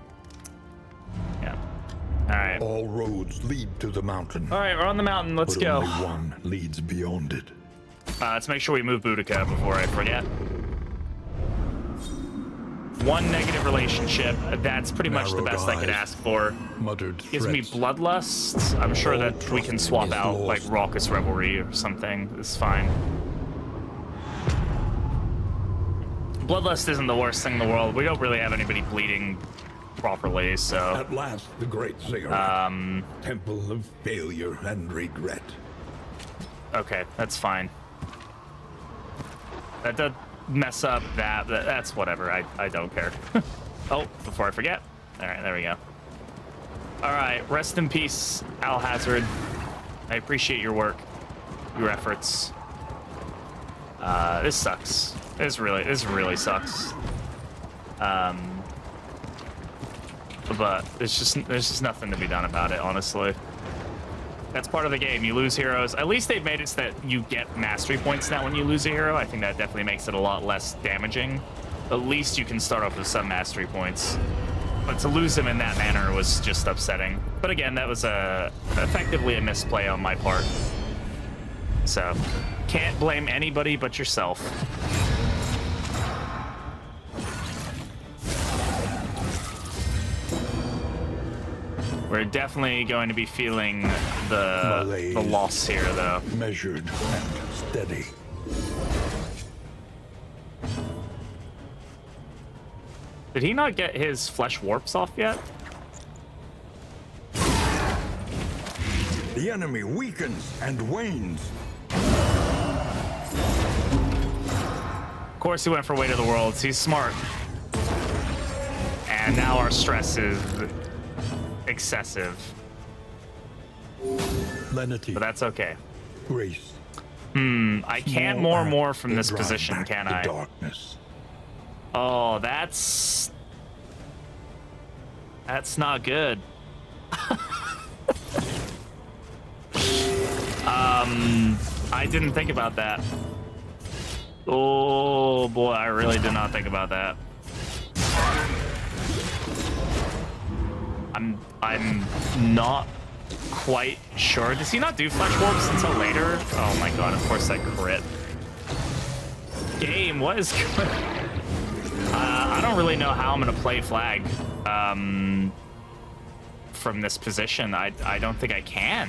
Yeah. All right. All roads lead to the mountain. All right, we're on the mountain. Let's but go. Only one leads beyond it. Let's make sure we move Boudica before I forget. One negative relationship. That's pretty much the best I could ask for. Muttered Gives me bloodlust. I'm sure that we can swap out like raucous revelry or something. It's fine. Bloodlust isn't the worst thing in the world. We don't really have anybody bleeding properly, so. At last, the great ziggurat. Temple of failure and regret. Okay, that's fine. That does mess up that's whatever. I don't care. Oh, before I forget. All right, there we go. All right, rest in peace, Al Hazard. I appreciate your work, your efforts. This sucks. This really sucks. But there's just nothing to be done about it, honestly. That's part of the game. You lose heroes. At least they've made it so that you get mastery points now when you lose a hero. I think that definitely makes it a lot less damaging. At least you can start off with some mastery points. But to lose them in that manner was just upsetting. But again, that was effectively a misplay on my part. So, can't blame anybody but yourself. We're definitely going to be feeling the loss here, though. Measured and steady. Did he not get his flesh warps off yet? The enemy weakens and wanes. Of course he went for Weight of the Worlds. He's smart. And now our stress is excessive. Lenity. But that's okay. Grace. I can't more from this position, can I? Darkness. Oh, that's not good. I didn't think about that. Oh boy, I really did not think about that. I'm not quite sure. Does he not do flash warps until later? Oh my god, of course that crit. Game, what is going on? I don't really know how I'm gonna play flag from this position. I don't think I can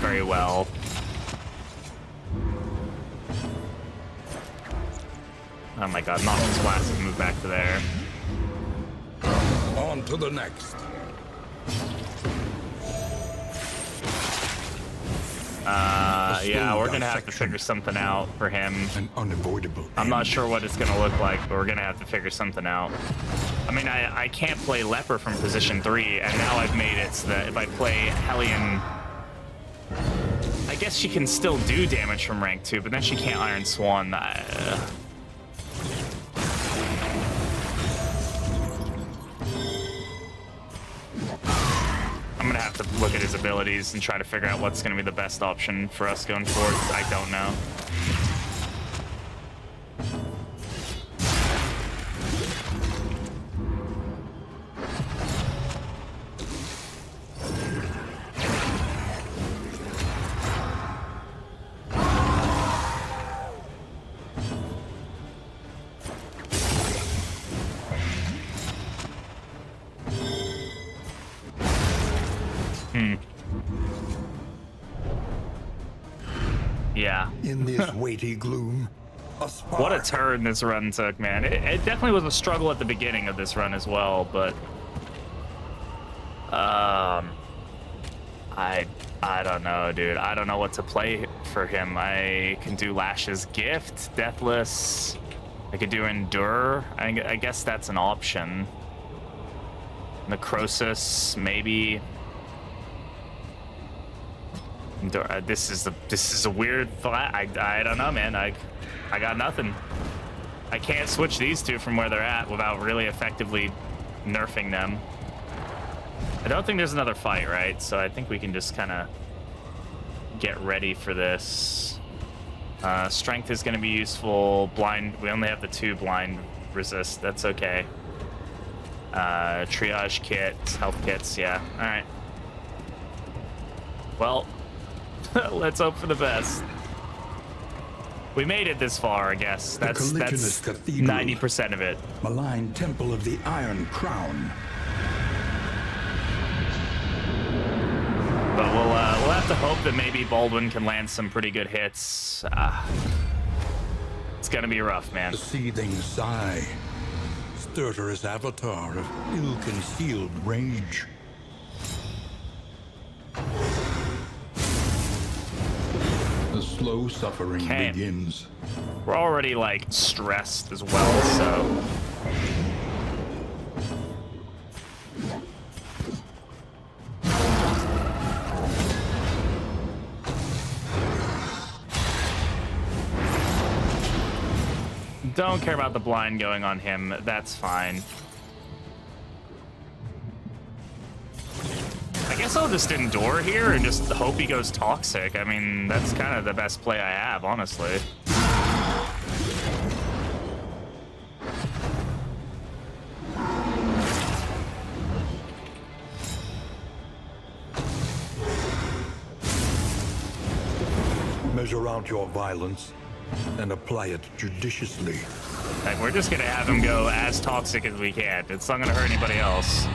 very well. Oh my god, not this blast to move back to there. On to the next. Yeah, we're gonna have to figure something out for him. An unavoidable. I'm not sure what it's gonna look like, but we're gonna have to figure something out. I mean, I can't play Leper from position 3, and now I've made it so that if I play Hellion, I guess she can still do damage from rank 2, but then she can't Iron Swan. I'm gonna have to look at his abilities and try to figure out what's gonna be the best option for us going forward. I don't know. Yeah. In this weighty gloom, a spark. What a turn this run took, man. It definitely was a struggle at the beginning of this run as well, but I don't know, dude. I don't know what to play for him. I can do Lash's Gift, Deathless. I could do Endure. I guess that's an option. Necrosis, maybe. This is a weird flat. I don't know, man. I got nothing. I can't switch these two from where they're at without really effectively nerfing them. I don't think there's another fight, right? So I think we can just kind of get ready for this. Strength is going to be useful. Blind, we only have the 2 blind resist. That's okay. Triage kits, health kits, yeah. All right. Well, let's hope for the best. We made it this far, I guess. That's 90% of it. Malign temple of the Iron Crown. But we'll have to hope that maybe Baldwin can land some pretty good hits. It's gonna be rough, man. The seething sigh. Stertorous avatar of ill-concealed rage. The slow suffering begins. We're already, like, stressed as well, so... Don't care about the blind going on him. That's fine. I guess I'll just endure here and just hope he goes toxic. I mean, that's kind of the best play I have, honestly. Measure out your violence and apply it judiciously. Like, we're just gonna have him go as toxic as we can. It's not gonna hurt anybody else.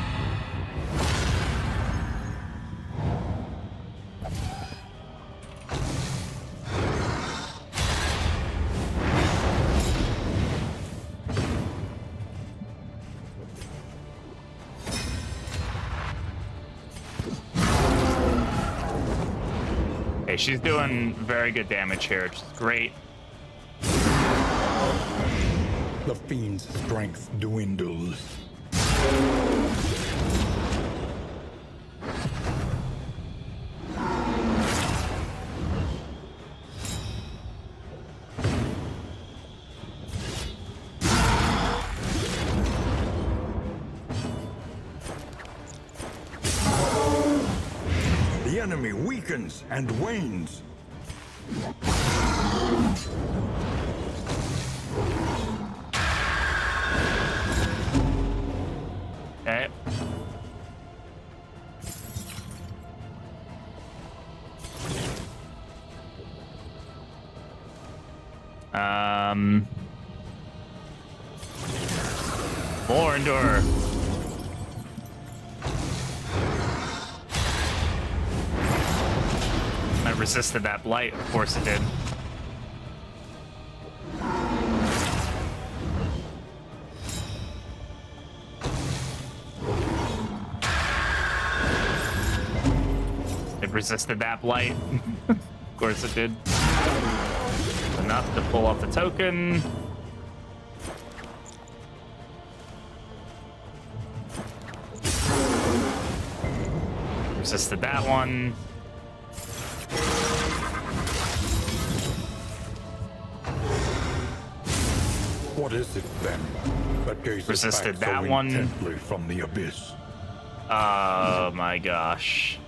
Okay, she's doing very good damage here, which is great. The fiend's strength dwindles. The enemy weakens and wanes. Okay. More endure. I resisted that blight, of course it did. It resisted that blight. Of course it did. Enough to pull off the token. Resisted that one. What is it then that gazes Resisted back that so one. intently from the abyss? Oh my gosh.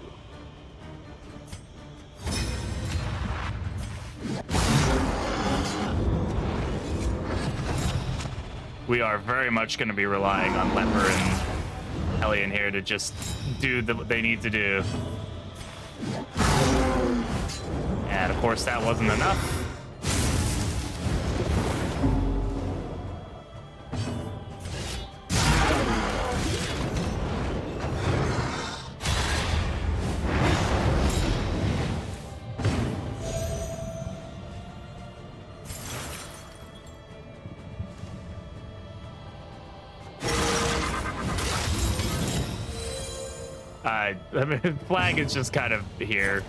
We are very much going to be relying on Leper and Hellion here to just do what they need to do. And of course that wasn't enough. I mean, flag is just kind of here.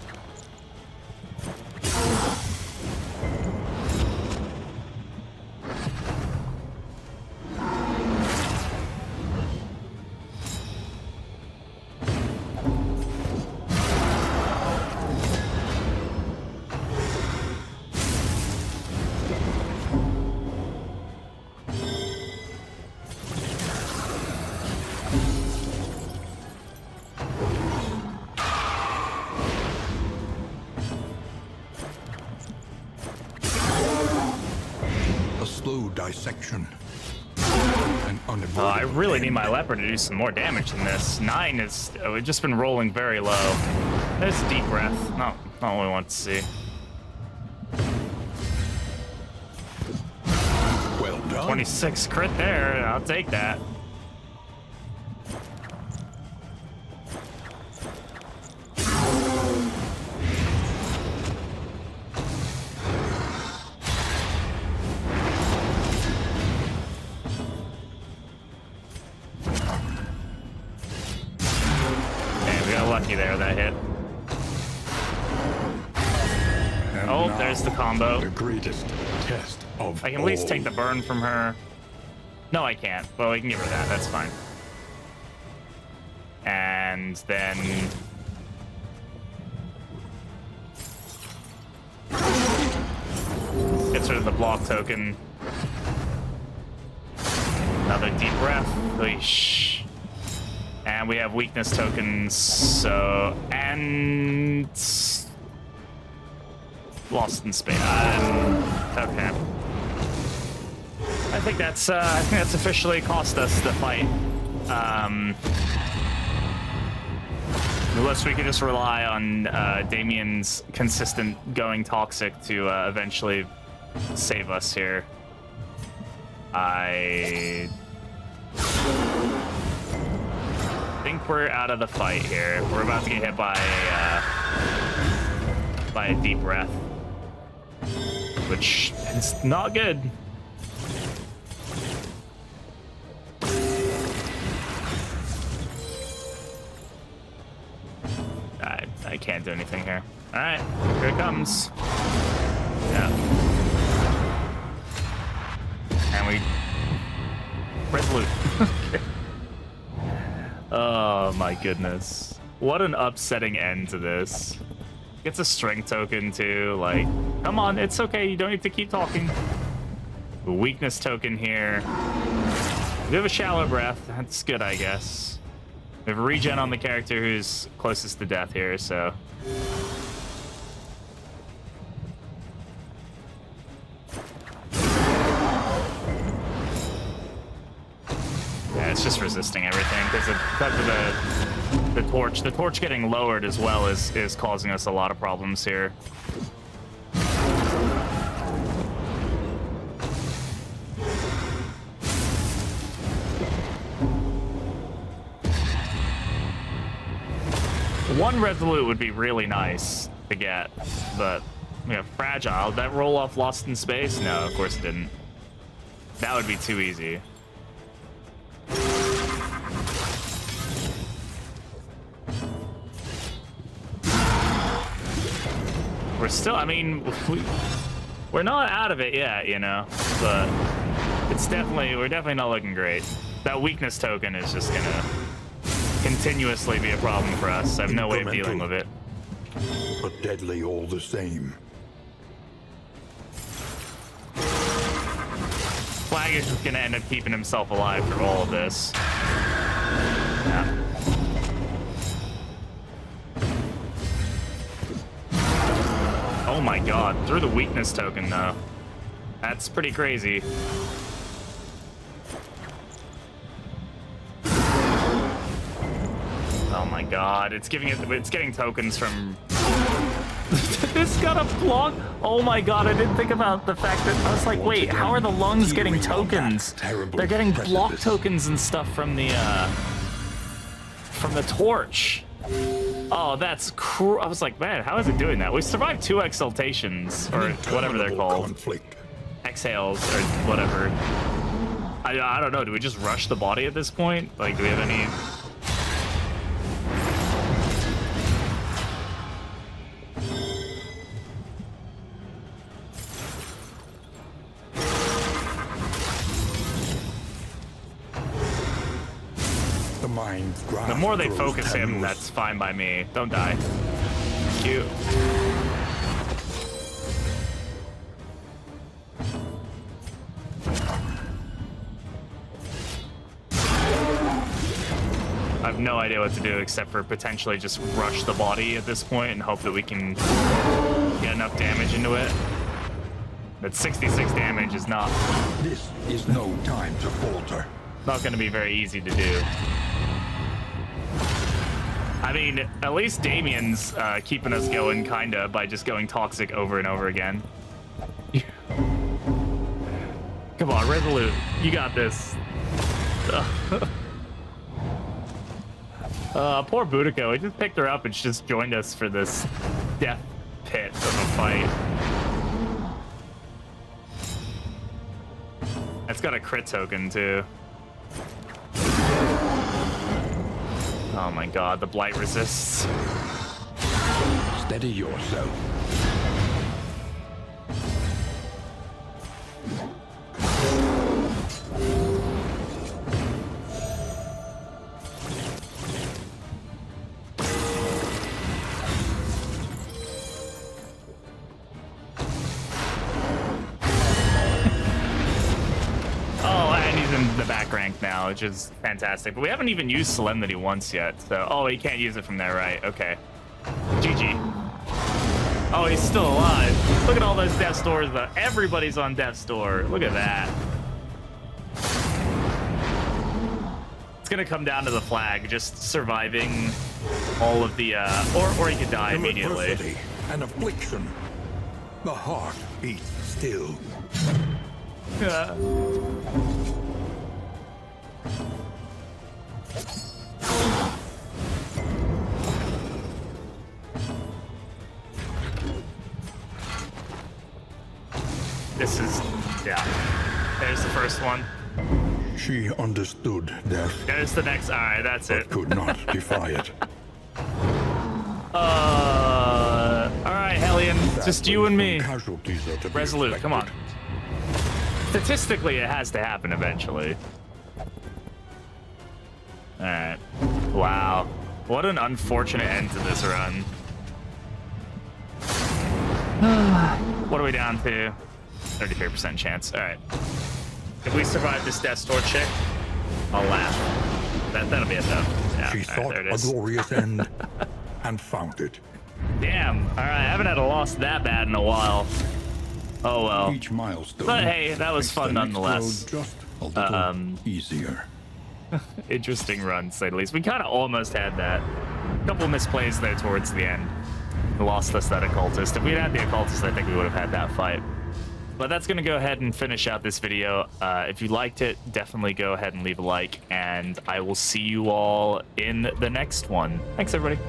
slow dissection. An I unavoidable really need end. my leopard to do some more damage than this. 9 is... Oh, we've just been rolling very low. There's deep breath. Not what we want to see. Well done. 26 crit there. I'll take that. Lucky there, that hit. And Oh, now, there's the combo. The greatest test of I can at least take the all. burn from her. No, I can't. Well, we can give her that. That's fine. And then... gets rid of the block token. Another deep breath. Eesh. And we have weakness tokens, so... and... lost in space. Okay. I think that's officially cost us the fight. Unless we could just rely on Damien's consistent going toxic to eventually save us here. I think we're out of the fight here. We're about to get hit by a deep breath, which is not good. I can't do anything here. All right, here it comes. Yeah. And we resolute. Oh my goodness. What an upsetting end to this. Gets a strength token too, like, come on, it's okay, you don't need to keep talking. A weakness token here. We have a shallow breath, that's good, I guess. We have a regen on the character who's closest to death here, so. Yeah, it's just resisting everything because of the torch. The torch getting lowered as well is causing us a lot of problems here. One resolute would be really nice to get, but fragile. That roll off Lost in Space? No, of course it didn't. That would be too easy. We're still, I mean, we're not out of it yet, you know, but we're definitely not looking great. That weakness token is just gonna continuously be a problem for us. I have no way of dealing with it. But deadly all the same. Flag is just gonna end up keeping himself alive through all of this. Yeah. Oh my god, through the weakness token though. That's pretty crazy. Oh my god, it's getting tokens from this got a block. Oh my god, I didn't think about the fact that I was like, wait, how are the lungs getting tokens? They're getting block tokens and stuff from the torch. Oh, that's I was like, man, how is it doing that? We survived 2 exaltations, or whatever they're called. Conflict. Exhales, or whatever. I don't know, do we just rush the body at this point? Like, do we have any... The more they focus him, that's fine by me. Don't die. Thank you. I have no idea what to do except for potentially just rush the body at this point and hope that we can get enough damage into it. That 66 damage is not This is no time to falter. going to be very easy to do. I mean, at least Damien's keeping us going, kinda, by just going toxic over and over again. Come on, Resolute, you got this. Poor Boudico, he just picked her up and she just joined us for this death pit of a fight. It's got a crit token, too. Oh my god, the blight resists. Steady yourself. The back rank now, which is fantastic. But we haven't even used Solemnity once yet. So, oh, he can't use it from there, right? Okay. GG. Oh, he's still alive. Look at all those death's doors, though. Everybody's on death's door. Look at that. It's gonna come down to the flag, just surviving all of the, or he could die immediately. Adversity and affliction. The heart beats still. Yeah. This is, yeah. There's the first one. She understood death. There's the next. All right, that's it. But could not defy it. All right, Hellion, just you and me. Casualties are to be Resolute, expected. come on. Statistically, it has to happen eventually. All right. Wow. What an unfortunate end to this run. What are we down to? 33% chance. All right. If we survive this Death's Door chick, I'll laugh. That'll be it, though. Yeah, She all sought right, there it a is. glorious end and found it. Damn. All right, I haven't had a loss that bad in a while. Oh, well. Each milestone. But hey, that was makes fun the next nonetheless. road just a little easier. Interesting run, to say the least. We kind of almost had that. A couple misplays there towards the end. We lost us that occultist. If we had the occultist, I think we would have had that fight. But that's going to go ahead and finish out this video. If you liked it, definitely go ahead and leave a like, and I will see you all in the next one. Thanks, everybody.